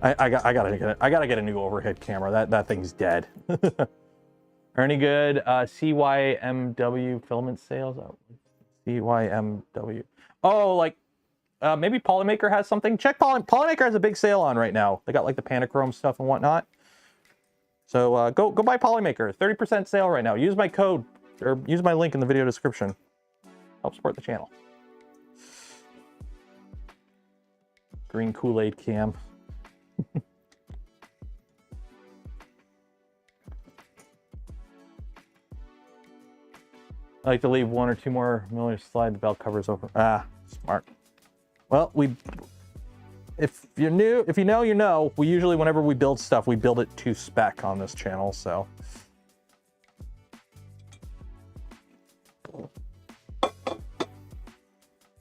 I gotta get a new overhead camera. That thing's dead. Are any good CYMW filament sales? Oh, CYMW. Oh, like maybe Polymaker has something. Check Polymaker has a big sale on right now. They got like the Panachrome stuff and whatnot. So go buy Polymaker. 30% sale right now. Use my code or use my link in the video description. Help support the channel. Green Kool-Aid cam. I like to leave 1 or 2 more millimeters slide the belt covers over. Ah, smart. Well, if you know, you know. We usually, whenever we build stuff, we build it to spec on this channel, so. Did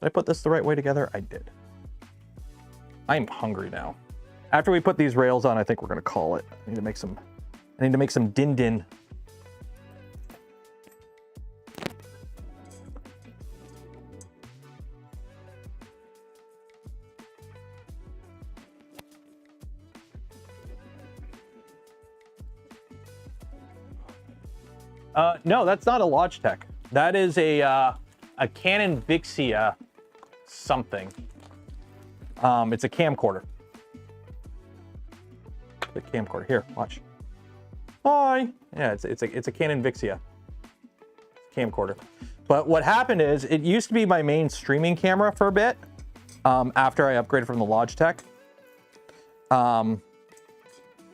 I put this the right way together? I did. I'm hungry now. After we put these rails on, I think we're gonna call it. I need to make some din-din. No, that's not a Logitech. That is a Canon Vixia something. It's a camcorder. The camcorder. Here, watch. Hi. Yeah, it's a Canon Vixia camcorder. But what happened is, it used to be my main streaming camera for a bit. After I upgraded from the Logitech.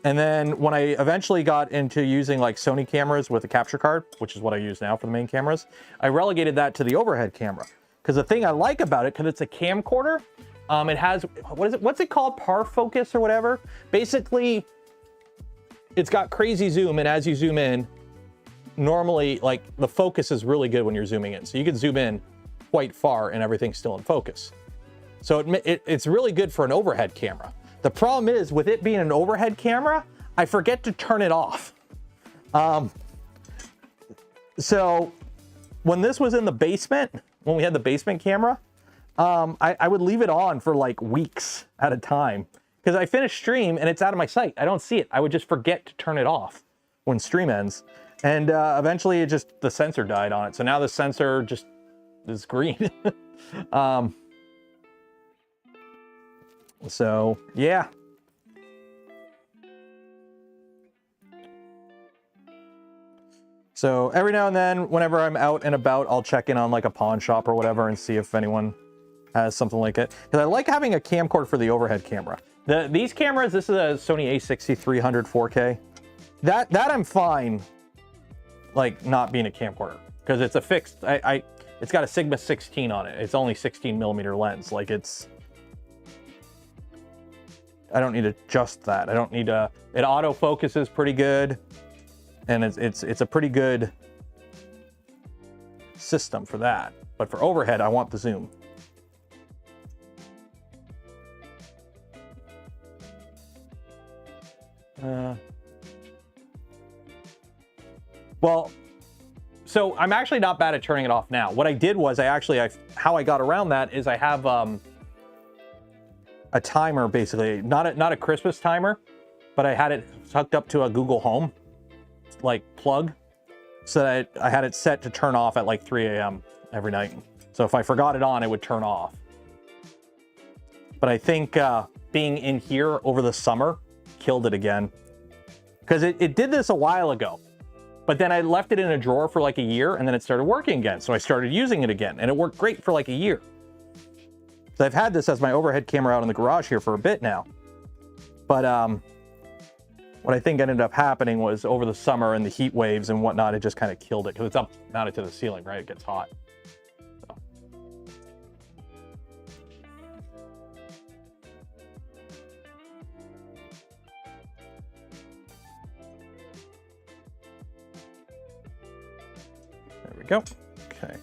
And then when I eventually got into using like Sony cameras with a capture card, which is what I use now for the main cameras, I relegated that to the overhead camera. Because the thing I like about it, because it's a camcorder, it has, what's it called? Par focus or whatever. Basically, it's got crazy zoom, and as you zoom in, normally like the focus is really good when you're zooming in. So you can zoom in quite far and everything's still in focus. So it's really good for an overhead camera. The problem is, with it being an overhead camera, I forget to turn it off. So when this was in the basement, when we had the basement camera, I would leave it on for like weeks at a time because I finish stream and it's out of my sight. I don't see it. I would just forget to turn it off when stream ends. And eventually the sensor died on it. So now the sensor just is green. So yeah. So every now and then, whenever I'm out and about, I'll check in on like a pawn shop or whatever and see if anyone has something like it. Because I like having a camcorder for the overhead camera. These cameras, this is a Sony a6300 4K. That I'm fine, like not being a camcorder, because it's a fixed. It's got a Sigma 16 on it. It's only 16mm lens. Like I don't need to adjust that. I don't need to. It autofocuses pretty good, and it's a pretty good system for that. But for overhead, I want the zoom. Well, so I'm actually not bad at turning it off now. What I did was how I got around that is I have a timer, basically, not a Christmas timer, but I had it hooked up to a Google Home like plug, so that I had it set to turn off at like 3 a.m. every night. So if I forgot it on, it would turn off. But I think being in here over the summer killed it again, because it did this a while ago, but then I left it in a drawer for like a year, and then it started working again. So I started using it again, and it worked great for like a year. So I've had this as my overhead camera out in the garage here for a bit now. But what I think ended up happening was over the summer and the heat waves and whatnot, it just kind of killed it, because it's up mounted to the ceiling, right? It gets hot. So. There we go. Okay.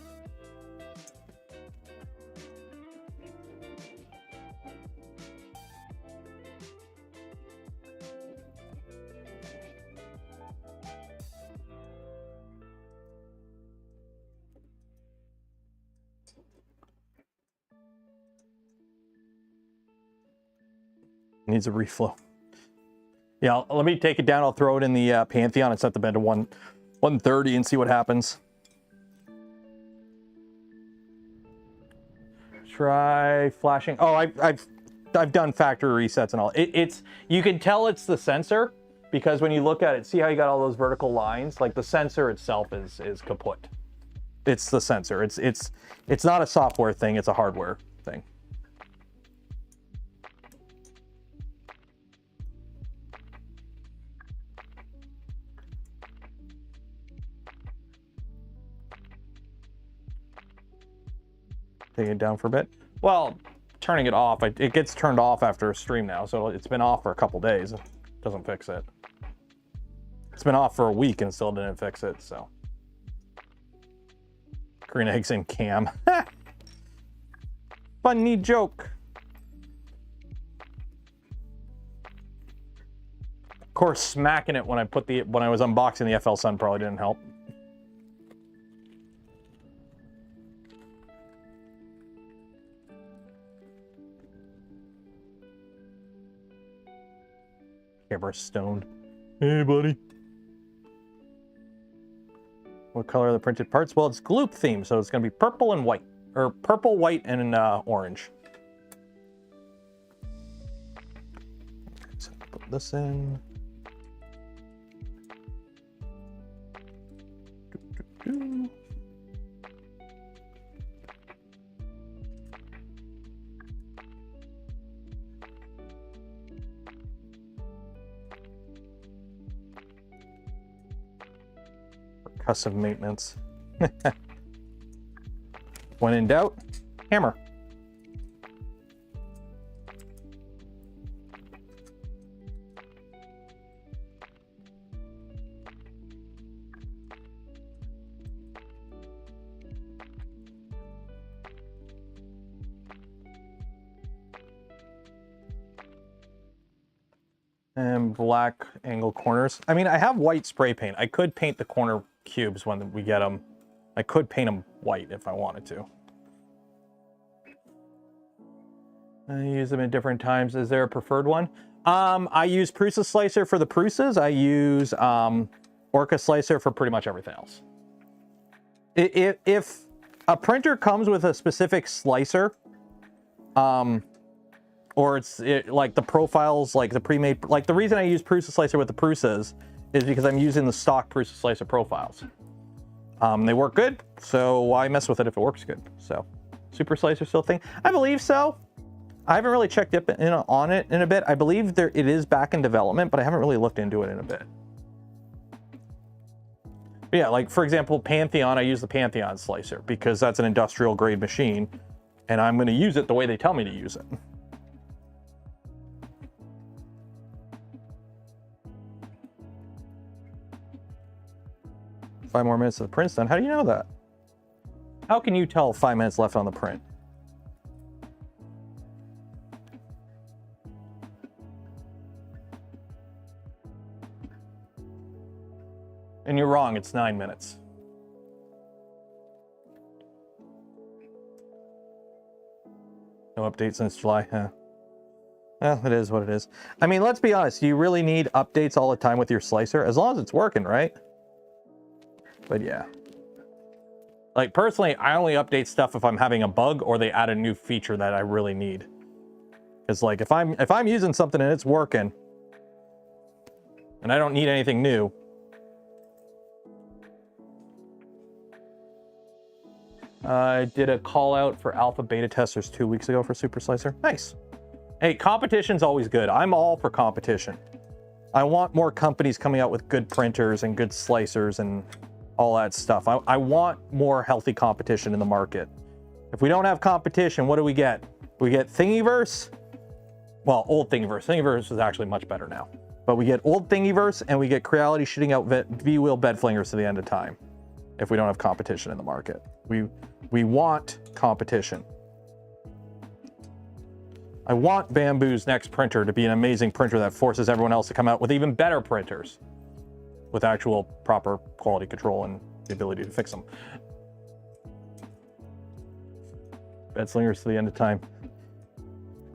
Needs a reflow. Yeah, let me take it down. I'll throw it in the Pantheon and set the bed to 130 and see what happens. Try flashing. Oh, I've done factory resets and all. You can tell it's the sensor, because when you look at it, see how you got all those vertical lines? Like the sensor itself is kaput. It's the sensor. It's not a software thing. It's a hardware thing. Taking it down for a bit. Well, turning it off, it gets turned off after a stream now, so it's been off for a couple days. It doesn't fix it. It's been off for a week and still didn't fix it, so. Green eggs in cam. Funny joke. Of course, smacking it when I was unboxing the FL Sun probably didn't help. Camera's stoned. Hey, buddy. What color are the printed parts? Well, it's GLOOP theme, so it's going to be purple and white. Or purple, white, and orange. Okay, so put this in. Doo-doo-doo. Custom maintenance. When in doubt, hammer. And black angle corners. I mean, I have white spray paint. I could paint the corner cubes when we get them. I could paint them white if I wanted to. I use them at different times. Is there a preferred one? I use Prusa Slicer for the Prusas. I use Orca Slicer for pretty much everything else. If a printer comes with a specific slicer, or it's like the profiles, like the pre-made, like the reason I use Prusa Slicer with the Prusas is because I'm using the stock Prusa Slicer profiles. They work good, so why mess with it if it works good? So, Super Slicer still a thing? I believe so. I haven't really checked on it in a bit. I believe it is back in development, but I haven't really looked into it in a bit. But yeah, like for example, Pantheon, I use the Pantheon Slicer because that's an industrial grade machine, and I'm gonna use it the way they tell me to use it. 5 more minutes of the print's done. How do you know that? How can you tell 5 minutes left on the print? And you're wrong, it's 9 minutes. No update since July, huh? Well, it is what it is. I mean, let's be honest, you really need updates all the time with your slicer, as long as it's working, right? But yeah. Like personally, I only update stuff if I'm having a bug or they add a new feature that I really need. Because like if I'm using something and it's working and I don't need anything new. I did a call out for alpha beta testers 2 weeks ago for Super Slicer. Nice. Hey, competition's always good. I'm all for competition. I want more companies coming out with good printers and good slicers and all that stuff. I want more healthy competition in the market. If we don't have competition, what do we get? We get Thingiverse. Well, old Thingiverse. Thingiverse is actually much better now. But we get old Thingiverse and we get Creality shooting out V-Wheel bed flingers to the end of time. If we don't have competition in the market. We want competition. I want Bamboo's next printer to be an amazing printer that forces everyone else to come out with even better printers. With actual proper quality control and the ability to fix them. Bed slingers to the end of time.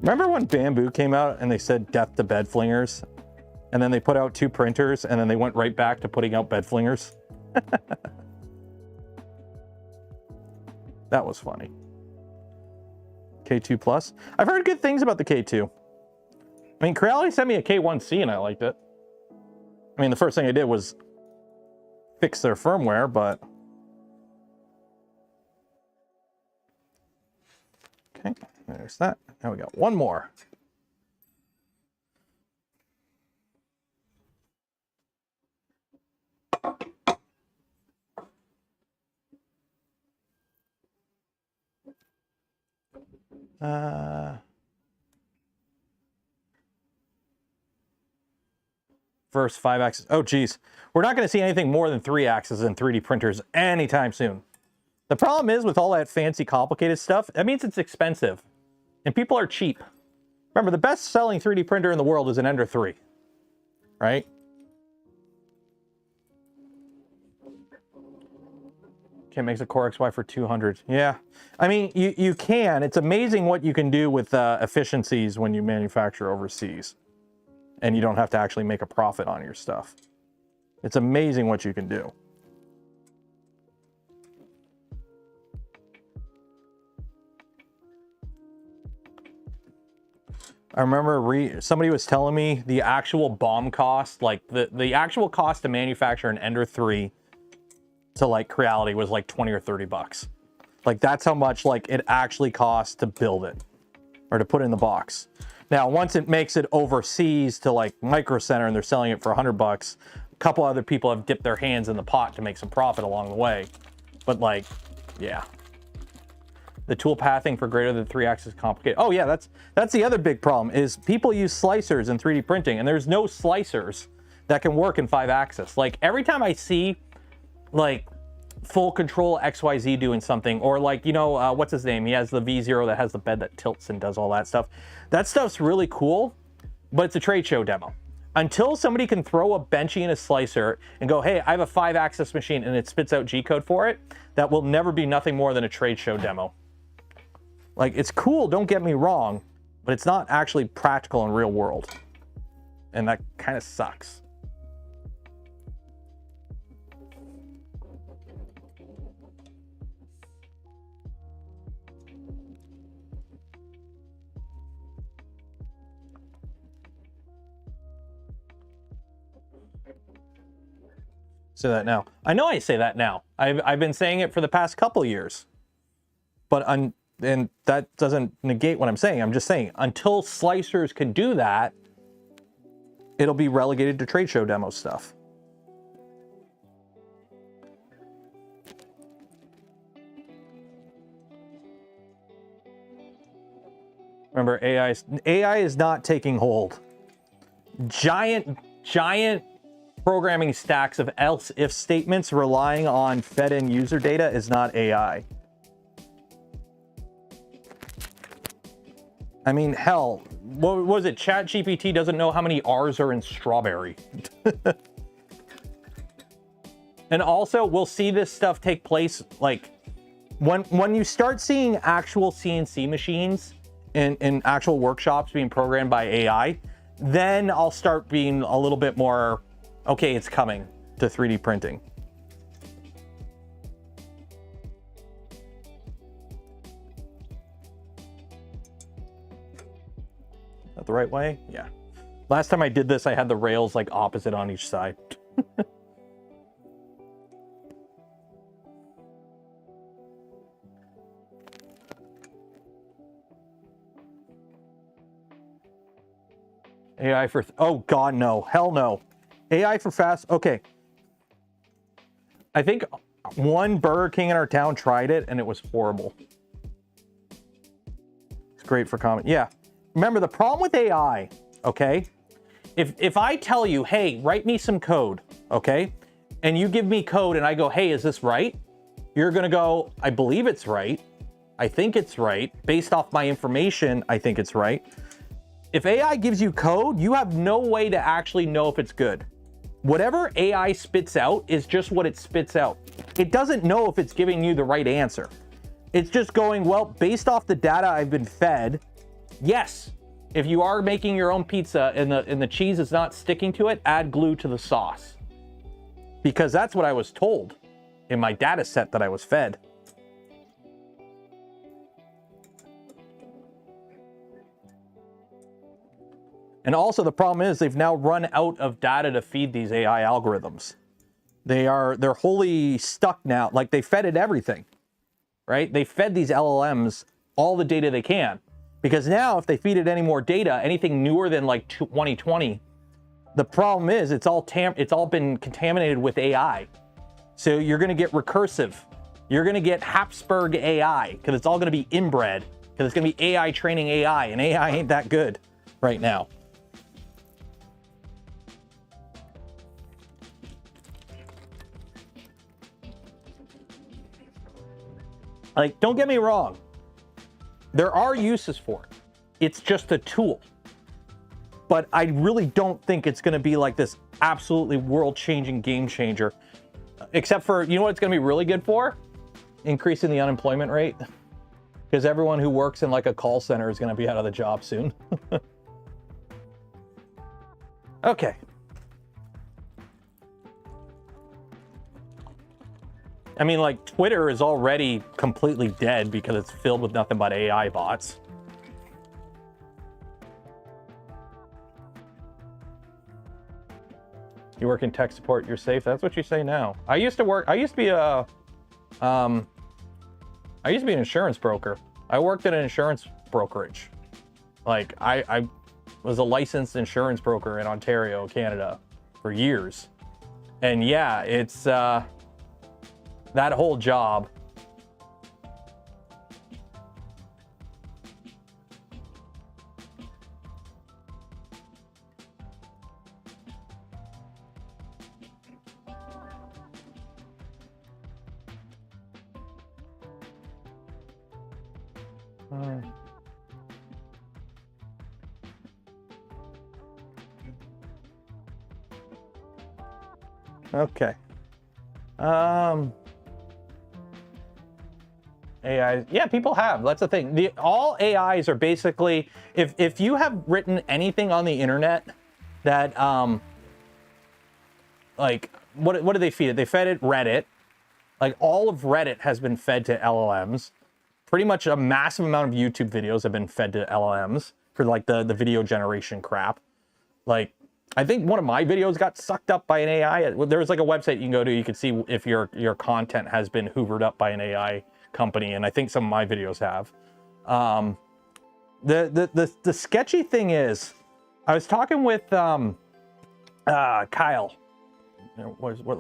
Remember when Bamboo came out and they said death to bed flingers? And then they put out 2 printers and then they went right back to putting out bed flingers? That was funny. K2 Plus. I've heard good things about the K2. I mean, Creality sent me a K1C and I liked it. I mean, the first thing I did was fix their firmware, but... Okay, there's that. Now we got one more. First 5 axis. Oh, geez. We're not going to see anything more than 3 axes in 3D printers anytime soon. The problem is with all that fancy, complicated stuff, that means it's expensive. And people are cheap. Remember, the best-selling 3D printer in the world is an Ender 3. Right? Can't make a Core XY for 200. Yeah. I mean, you can. It's amazing what you can do with efficiencies when you manufacture overseas. And you don't have to actually make a profit on your stuff. It's amazing what you can do. I remember somebody was telling me the actual BOM cost, like the actual cost to manufacture an Ender 3 to like Creality was like 20 or 30 bucks. Like that's how much like it actually costs to build it or to put in the box. Now, once it makes it overseas to like Micro Center and they're selling it for 100 bucks, couple other people have dipped their hands in the pot to make some profit along the way. But like, yeah. The tool pathing for greater than 3-axis complicated. Oh yeah, that's the other big problem is people use slicers in 3D printing, and there's no slicers that can work in 5-axis. Like every time I see like full control XYZ doing something, or like, you know, what's his name? He has the V0 that has the bed that tilts and does all that stuff. That stuff's really cool, but it's a trade show demo. Until somebody can throw a benchy in a slicer and go, hey, I have a 5-axis machine and it spits out G-code for it, that will never be nothing more than a trade show demo. Like, it's cool, don't get me wrong, but it's not actually practical in real world. And that kind of sucks. Say that now. I know I say that now. I've been saying it for the past couple years. But and that doesn't negate what I'm saying. I'm just saying, until slicers can do that, it'll be relegated to trade show demo stuff. Remember, AI is not taking hold. Giant programming stacks of else-if statements relying on fed-in user data is not AI. I mean, hell, what was it? ChatGPT doesn't know how many R's are in strawberry. And also, we'll see this stuff take place, like, when you start seeing actual CNC machines in actual workshops being programmed by AI, then I'll start being a little bit more, okay, it's coming to 3D printing. That the right way? Yeah. Last time I did this, I had the rails like opposite on each side. AI for, oh God, no, hell no. AI for fast, okay. I think one Burger King in our town tried it and it was horrible. It's great for comment, yeah. Remember the problem with AI, okay? If I tell you, hey, write me some code, okay? And you give me code and I go, hey, is this right? You're gonna go, I believe it's right. I think it's right. Based off my information, I think it's right. If AI gives you code, you have no way to actually know if it's good. Whatever AI spits out is just what it spits out. It doesn't know if it's giving you the right answer. It's just going, well, based off the data I've been fed, yes, if you are making your own pizza and the cheese is not sticking to it, add glue to the sauce. Because that's what I was told in my data set that I was fed. And also the problem is they've now run out of data to feed these AI algorithms. They're wholly stuck now. Like they fed it everything, right? They fed these LLMs all the data they can. Because now if they feed it any more data, anything newer than like 2020, the problem is it's all been contaminated with AI. So you're gonna get recursive. You're gonna get Habsburg AI, because it's all gonna be inbred, because it's gonna be AI training AI, and AI ain't that good right now. Like, don't get me wrong. There are uses for it. It's just a tool. But I really don't think it's going to be like this absolutely world-changing game changer. Except for, you know what it's going to be really good for? Increasing the unemployment rate. Because everyone who works in like a call center is going to be out of the job soon. Okay. I mean, like, Twitter is already completely dead because it's filled with nothing but AI bots. You work in tech support, you're safe. That's what you say now. I used to be an insurance broker. I worked at an insurance brokerage. Like, I was a licensed insurance broker in Ontario, Canada for years. And yeah, it's that whole job. Okay. AI, yeah, people have. That's the thing. All AIs are basically, if you have written anything on the internet that like what do they feed it? They fed it Reddit. Like all of Reddit has been fed to LLMs. Pretty much a massive amount of YouTube videos have been fed to LLMs for like the video generation crap. Like I think one of my videos got sucked up by an AI. There's like a website you can go to. You can see if your content has been hoovered up by an AI company, and I think some of my videos have. The sketchy thing is, I was talking with Kyle. Let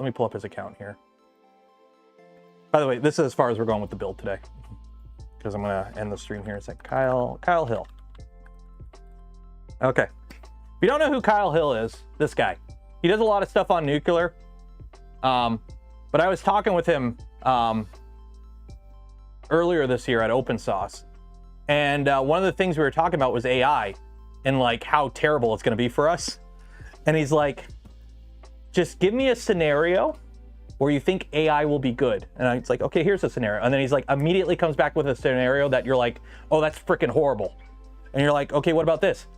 me pull up his account here. By the way, this is as far as we're going with the build today, because I'm gonna end the stream here. It's like Kyle Hill. Okay. If you don't know who Kyle Hill is, this guy, he does a lot of stuff on nuclear. But I was talking with him earlier this year at Open Sauce, and one of the things we were talking about was AI and like how terrible it's going to be for us. And he's like, just give me a scenario where you think AI will be good. And it's like, okay, here's a scenario. And then he's like, immediately comes back with a scenario that you're like, oh, that's freaking horrible. And you're like, okay, what about this?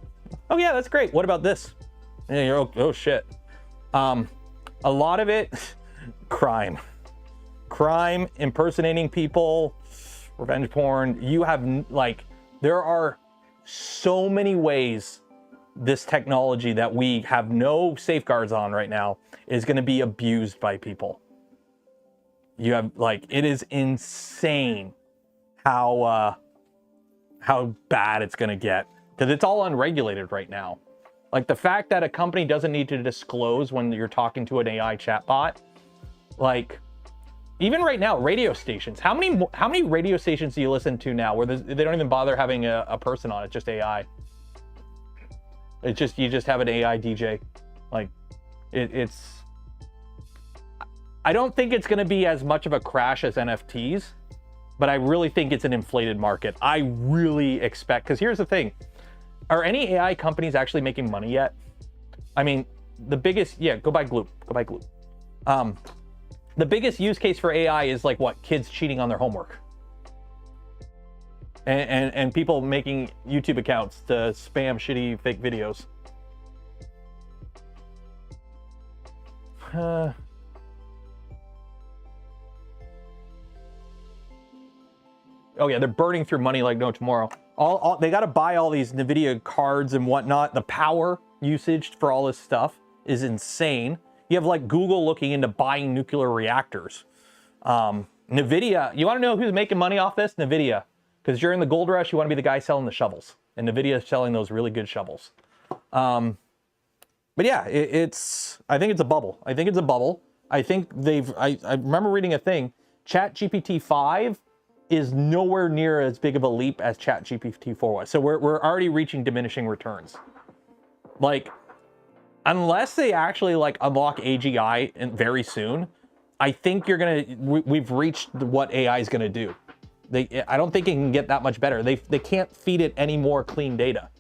Oh yeah, that's great. What about this? And you're, oh shit. A lot of it, crime, impersonating people, revenge porn. You have like, there are so many ways this technology that we have no safeguards on right now is going to be abused by people. You have like, it is insane how bad it's going to get. Because it's all unregulated right now. Like the fact that a company doesn't need to disclose when you're talking to an AI chatbot, like even right now, radio stations. How many radio stations do you listen to now where they don't even bother having a person on it, just AI? It's just, you just have an AI DJ. Like it's. I don't think it's going to be as much of a crash as NFTs, but I really think it's an inflated market. I really expect, because here's the thing. Are any AI companies actually making money yet? I mean, the biggest, yeah, go buy GLOOP. The biggest use case for AI is like what? Kids cheating on their homework. And people making YouTube accounts to spam shitty fake videos. Oh yeah, they're burning through money like no tomorrow. They got to buy all these NVIDIA cards and whatnot. The power usage for all this stuff is insane. You have like Google looking into buying nuclear reactors. NVIDIA, you want to know who's making money off this? NVIDIA. Because during the gold rush, you want to be the guy selling the shovels. And NVIDIA is selling those really good shovels. But yeah, I think it's a bubble. I think I remember reading a thing, ChatGPT 5 is nowhere near as big of a leap as ChatGPT 4 was. So we're already reaching diminishing returns. Like, unless they actually like unlock AGI very soon, I think we've reached what AI is gonna do. I don't think it can get that much better. They can't feed it any more clean data.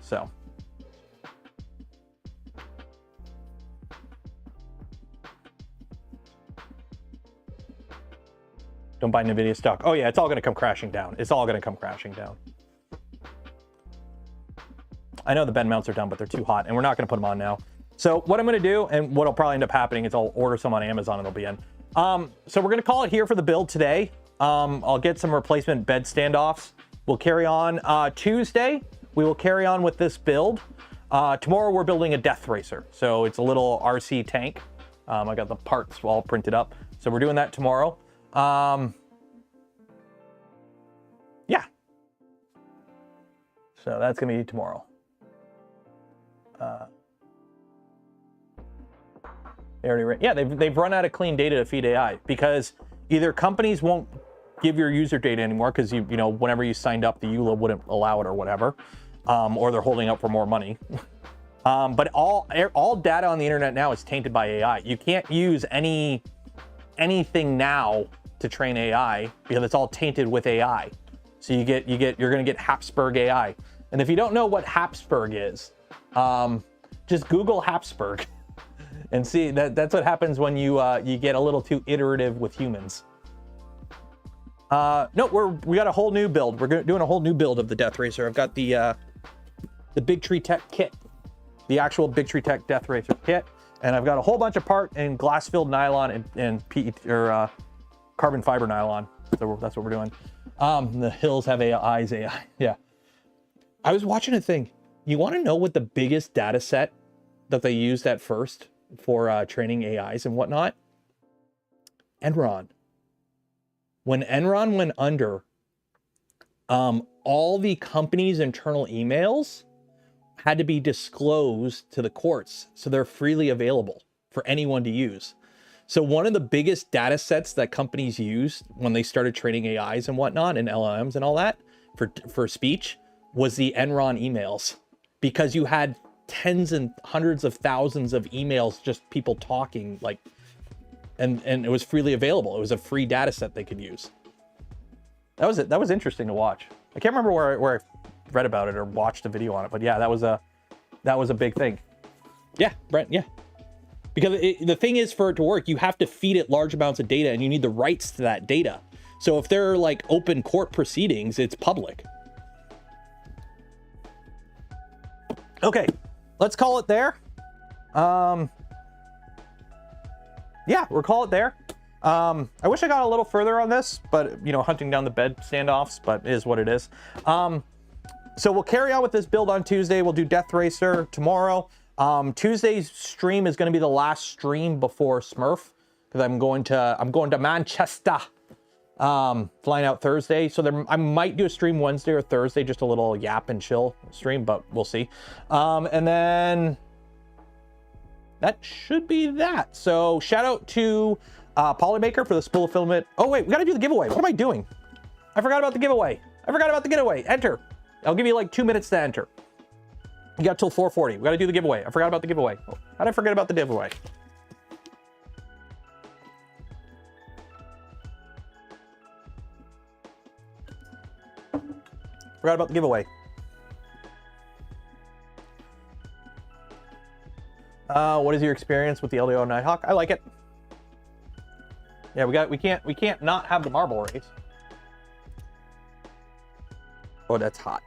So. Don't buy NVIDIA stock. Oh yeah, it's all gonna come crashing down. I know the bend mounts are done, but they're too hot and we're not gonna put them on now. So what I'm gonna do, and what'll probably end up happening is I'll order some on Amazon and they'll be in. So we're gonna call it here for the build today. I'll get some replacement bed standoffs. We'll carry on Tuesday. We will carry on with this build. Tomorrow we're building a Death Racer. So it's a little RC tank. I got the parts all printed up. So we're doing that tomorrow. Yeah. So that's gonna be tomorrow. They already ran. Yeah, they've run out of clean data to feed AI because either companies won't give your user data anymore because you know whenever you signed up, the EULA wouldn't allow it or whatever, or they're holding up for more money. But all data on the internet now is tainted by AI. You can't use anything now to train AI because it's all tainted with AI. So you're gonna get Habsburg AI. And if you don't know what Habsburg is, just Google Habsburg and see that's what happens when you get a little too iterative with humans. No, we got a whole new build. We're doing a whole new build of the Death Racer. I've got the Big Tree Tech kit, the actual Big Tree Tech Death Racer kit, and I've got a whole bunch of part in glass-filled nylon and PET or carbon fiber nylon. So that's what we're doing. The hills have eyes. AI. Yeah. I was watching a thing. You want to know what the biggest data set that they used at first for training AIs and whatnot? Enron. When Enron went under, all the company's internal emails had to be disclosed to the courts, so they're freely available for anyone to use. So one of the biggest data sets that companies used when they started training AIs and whatnot and LLMs and all that for speech was the Enron emails, because you had tens and hundreds of thousands of emails, just people talking, like, and it was freely available. It was a free data set they could use. That was it. That was interesting to watch. I can't remember where I read about it or watched a video on it, but yeah, that was a big thing. Yeah, Brent, yeah. Because the thing is, for it to work, you have to feed it large amounts of data and you need the rights to that data. So if they're like open court proceedings, it's public. Okay, let's call it there. Yeah, we'll call it there. I wish I got a little further on this, but you know, hunting down the bed standoffs, but it is what it is. So we'll carry on with this build on Tuesday. We'll do Death Racer tomorrow. Tuesday's stream is going to be the last stream before Smurf, because I'm going to Manchester, flying out Thursday. So I might do a stream Wednesday or Thursday, just a little yap and chill stream, but we'll see. And then that should be that. So shout out to Polymaker for the spool of filament. Oh wait, we got to do the giveaway. What am I doing? I forgot about the giveaway. Enter. I'll give you like 2 minutes to enter. You got till 4:40. We got to do the giveaway. I forgot about the giveaway. How did I forget about the giveaway? Forgot about the giveaway. What is your experience with the LDO Nighthawk? I like it. Yeah, we can't not have the marble race. Oh, that's hot.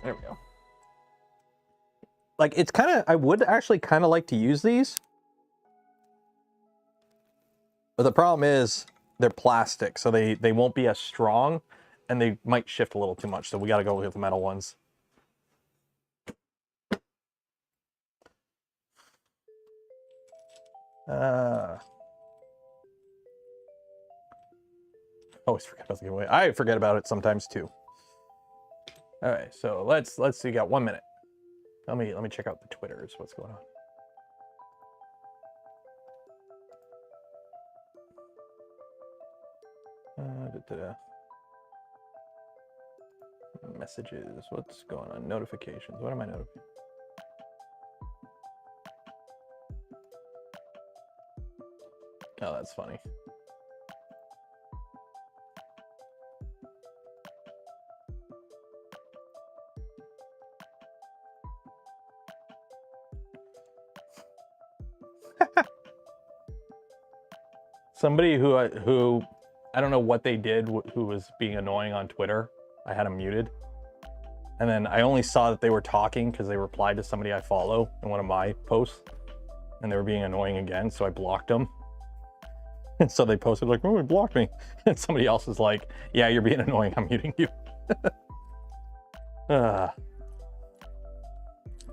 There we go. Like, it's kind of, I would actually kind of like to use these. But the problem is they're plastic, so they won't be as strong and they might shift a little too much. So we got to go with the metal ones. Always forget about the giveaway. I forget about it sometimes too. All right, so let's see. You got 1 minute. Let me check out the Twitters. What's going on? Messages. What's going on? Notifications. What am I notifying? Oh, that's funny. Somebody who I don't know what they did, who was being annoying on Twitter. I had them muted. And then I only saw that they were talking because they replied to somebody I follow in one of my posts. And they were being annoying again, so I blocked them. And so they posted like, oh, he blocked me. And somebody else is like, yeah, you're being annoying, I'm muting you. Any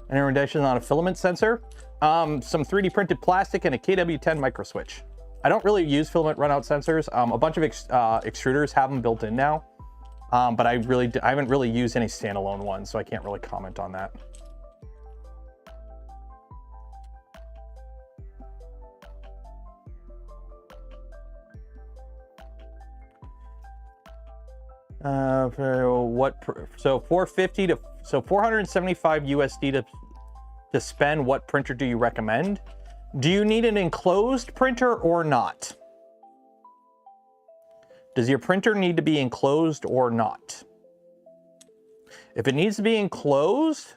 recommendations on a filament sensor? Some 3D printed plastic and a KW10 micro switch. I don't really use filament runout sensors. A bunch of extruders have them built in now. but I haven't really used any standalone ones, so I can't really comment on that. So 450 to 475 USD to spend. What printer do you recommend? Do you need an enclosed printer or not? Does your printer need to be enclosed or not? If it needs to be enclosed,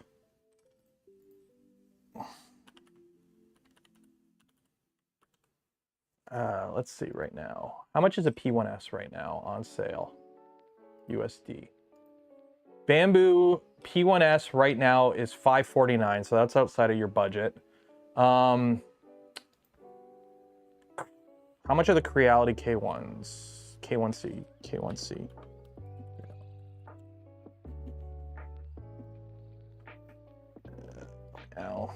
let's see right now. How much is a P1S right now on sale? USD. Bamboo P1S right now is $549, so that's outside of your budget. How much are the Creality K1s? K1C. Now,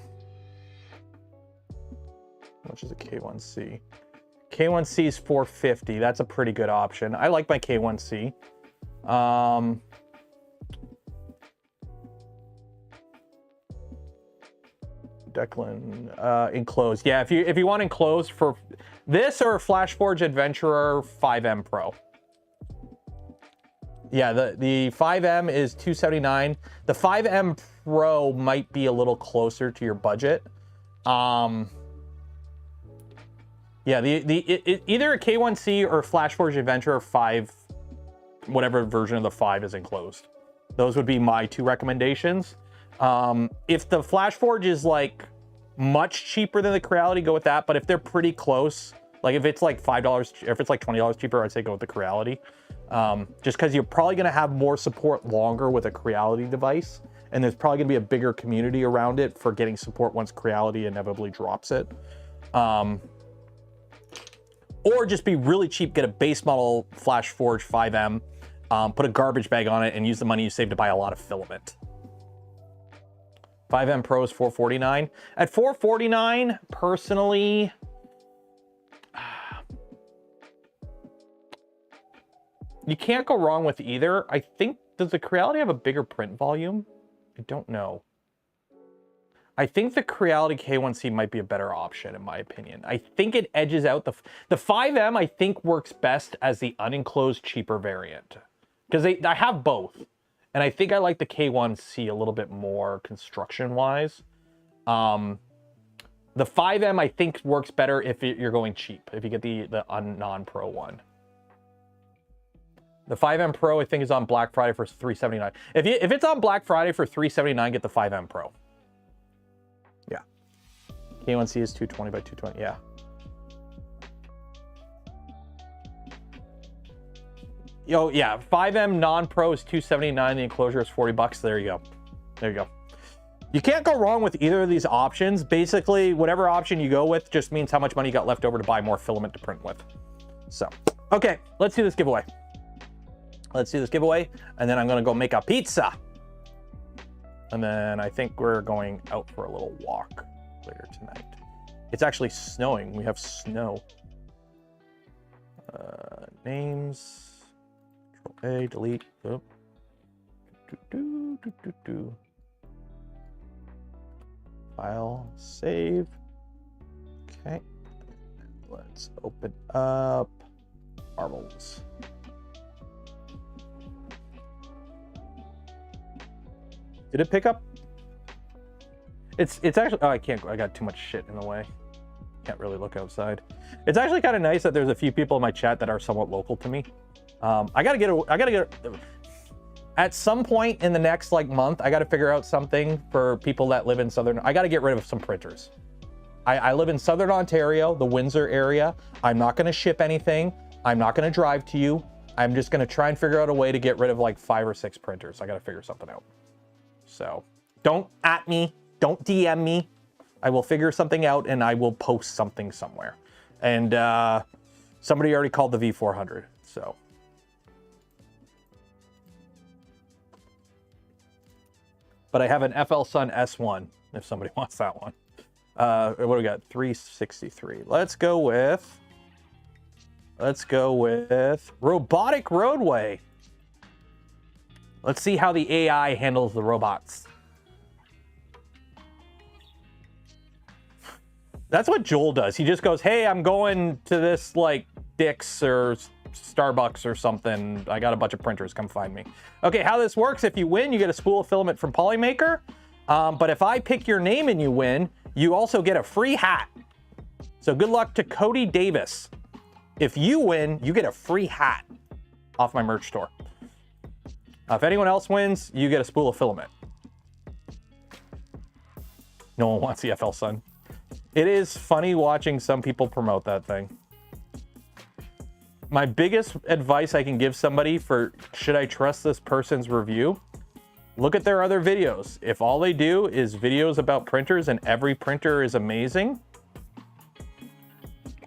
how much is a K1C? K1C is $450. That's a pretty good option. I like my K1C. Declan, enclosed. Yeah, if you want enclosed for this or FlashForge Adventurer 5M Pro. Yeah, the 5M is $279. The 5M Pro might be a little closer to your budget. Yeah, either a K1C or FlashForge Adventurer 5, whatever version of the 5 is enclosed. Those would be my two recommendations. If the FlashForge is like much cheaper than the Creality, go with that. But if they're pretty close, like if it's like $5, if it's like $20 cheaper, I'd say go with the Creality. Just because you're probably going to have more support longer with a Creality device, and there's probably going to be a bigger community around it for getting support once Creality inevitably drops it. Or just be really cheap, get a base model FlashForge 5M, put a garbage bag on it, and use the money you save to buy a lot of filament. 5M Pro is $449. At $449, personally, you can't go wrong with either. I think, does the Creality have a bigger print volume? I don't know. I think the Creality K1C might be a better option, in my opinion. I think it edges out the 5M, I think works best as the unenclosed cheaper variant. Because I have both. And I think I like the K1C a little bit more construction-wise. The 5M, I think, works better if you're going cheap, if you get the non-Pro one. The 5M Pro, I think, is on Black Friday for $379. If it's on Black Friday for $379, get the 5M Pro. Yeah. K1C is 220 by 220, yeah. Yo, yeah, 5M non-Pro is $279. The enclosure is $40. There you go. There you go. You can't go wrong with either of these options. Basically, whatever option you go with just means how much money you got left over to buy more filament to print with. So, okay, let's do this giveaway. Let's do this giveaway, and then I'm gonna go make a pizza. And then I think we're going out for a little walk later tonight. It's actually snowing. We have snow. Names. Control A, delete. Oh. File, save. Okay. Let's open up Marbles. Did it pick up? It's actually, oh, I can't, I got too much shit in the way. Can't really look outside. It's actually kind of nice that there's a few people in my chat that are somewhat local to me. I gotta get, at some point in the next like month, I gotta figure out something for people that live in Southern, I gotta get rid of some printers. I live in Southern Ontario, the Windsor area. I'm not gonna ship anything. I'm not gonna drive to you. I'm just gonna try and figure out a way to get rid of like 5 or 6 printers. I gotta figure something out. So don't at me, don't DM me. I will figure something out and I will post something somewhere. And somebody already called the V400, so. But I have an FL Sun S1 if somebody wants that one. What do we got? 363. Let's go with Robotic Roadway. Let's see how the AI handles the robots. That's what Joel does. He just goes, hey, I'm going to this like Dick's or Starbucks or something. I got a bunch of printers. Come find me. Okay, how this works, if you win, you get a spool of filament from Polymaker. But if I pick your name and you win, you also get a free hat. So good luck to Cody Davis. If you win, you get a free hat off my merch store. If anyone else wins, you get a spool of filament. No one wants the FL Sun. It is funny watching some people promote that thing. My biggest advice I can give somebody for should I trust this person's review? Look at their other videos. If all they do is videos about printers and every printer is amazing,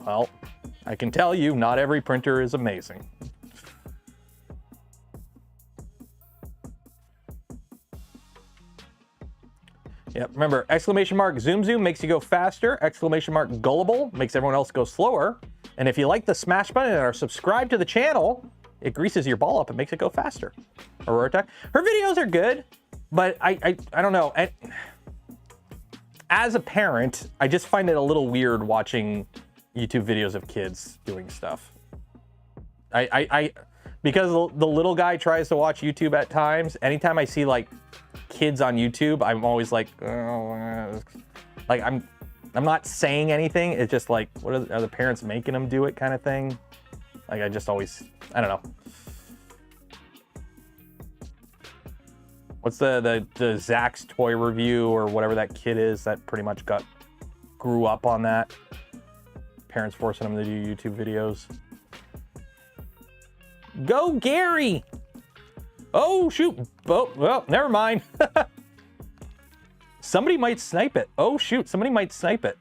well, I can tell you not every printer is amazing. Yep, remember, exclamation mark zoom zoom makes you go faster. Exclamation mark gullible makes everyone else go slower. And if you like the smash button and are subscribed to the channel, it greases your ball up and makes it go faster. Aurora Tech. Her videos are good, but I don't know. As a parent, I just find it a little weird watching YouTube videos of kids doing stuff. Because the little guy tries to watch YouTube at times, anytime I see like kids on YouTube, I'm always like, oh, like I'm not saying anything. It's just like, what are the parents making them do it kind of thing? Like I just always, I don't know. What's the Zach's toy review or whatever that kid is that pretty much grew up on that? Parents forcing him to do YouTube videos. Go Gary! Oh shoot! Oh, well, never mind. Somebody might snipe it. Oh shoot! Somebody might snipe it.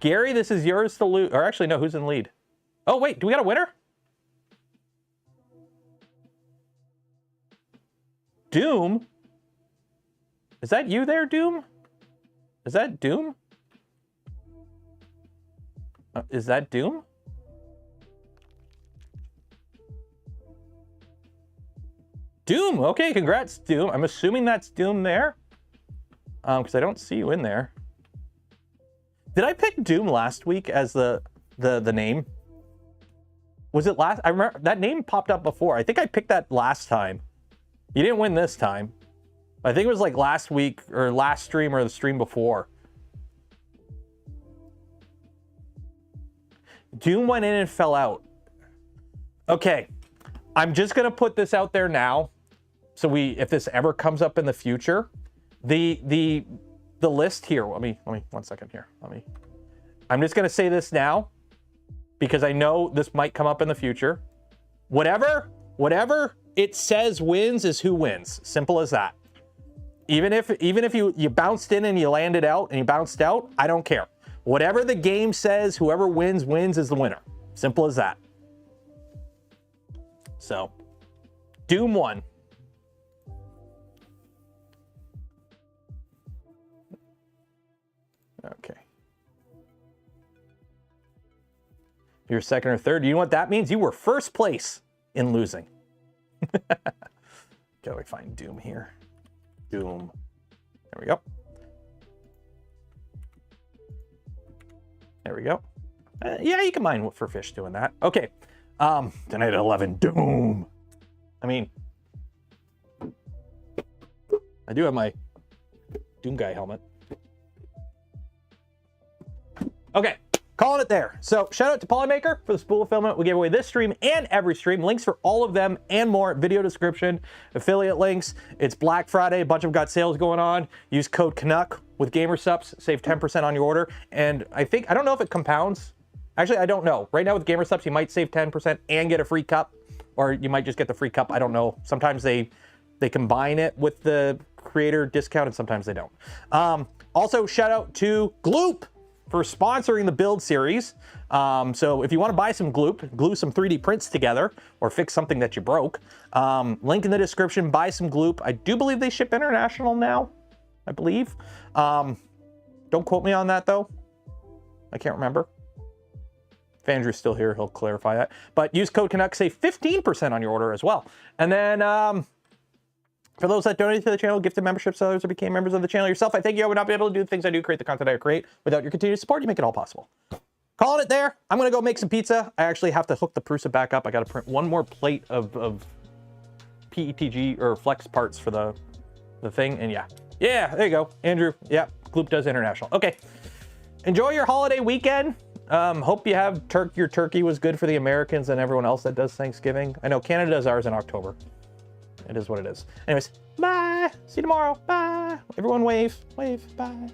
Gary, this is yours to lose. Or actually, no, who's in lead? Oh wait, do we got a winner? Doom? Is that you there, Doom? Is that Doom? Is that Doom? Doom, okay, congrats, Doom. I'm assuming that's Doom there. Because I don't see you in there. Did I pick Doom last week as the name? Was it last? I remember that name popped up before. I think I picked that last time. You didn't win this time. I think it was like last week or last stream or the stream before. Doom went in and fell out. Okay, I'm just gonna put this out there now. So if this ever comes up in the future, the list here. Let me 1 second here. I'm just gonna say this now because I know this might come up in the future. Whatever it says wins is who wins. Simple as that. Even if you bounced in and you landed out and you bounced out, I don't care. Whatever the game says, whoever wins is the winner. Simple as that. So, Doom won. Okay. You're second or third. You know what that means? You were first place in losing. Gotta find Doom here. Doom. There we go. There we go. Yeah, you can mine for fish doing that. Okay. Tonight at 11. Doom. I mean, I do have my Doom guy helmet. Okay, calling it there. So shout out to Polymaker for the spool of filament we gave away this stream and every stream. Links for all of them and more, video description, affiliate links. It's Black Friday, a bunch of got sales going on. Use code Canuck with GamerSupps, save 10% on your order. And I don't know if it compounds. Actually, I don't know. Right now with GamerSupps, you might save 10% and get a free cup, or you might just get the free cup. I don't know. Sometimes they combine it with the creator discount and sometimes they don't. Also, shout out to GLOOP for sponsoring the build series. So if you want to buy some GLOOP, glue some 3D prints together, or fix something that you broke, link in the description, buy some GLOOP. I do believe they ship international now, I believe. Don't quote me on that though. I can't remember. If Andrew's still here, he'll clarify that. But use code Canuck, save 15% on your order as well. And then for those that donated to the channel, gifted memberships to others or became members of the channel yourself, I thank you. I would not be able to do the things I do, create the content I create without your continued support. You make it all possible. Calling it there. I'm going to go make some pizza. I actually have to hook the Prusa back up. I got to print one more plate of PETG or flex parts for the thing. And yeah, there you go. Andrew, yeah, GLOOP does international. Okay. Enjoy your holiday weekend. Hope you have your turkey was good for the Americans and everyone else that does Thanksgiving. I know Canada does ours in October. It is what it is. Anyways, bye. See you tomorrow. Bye. Everyone wave. Wave. Bye.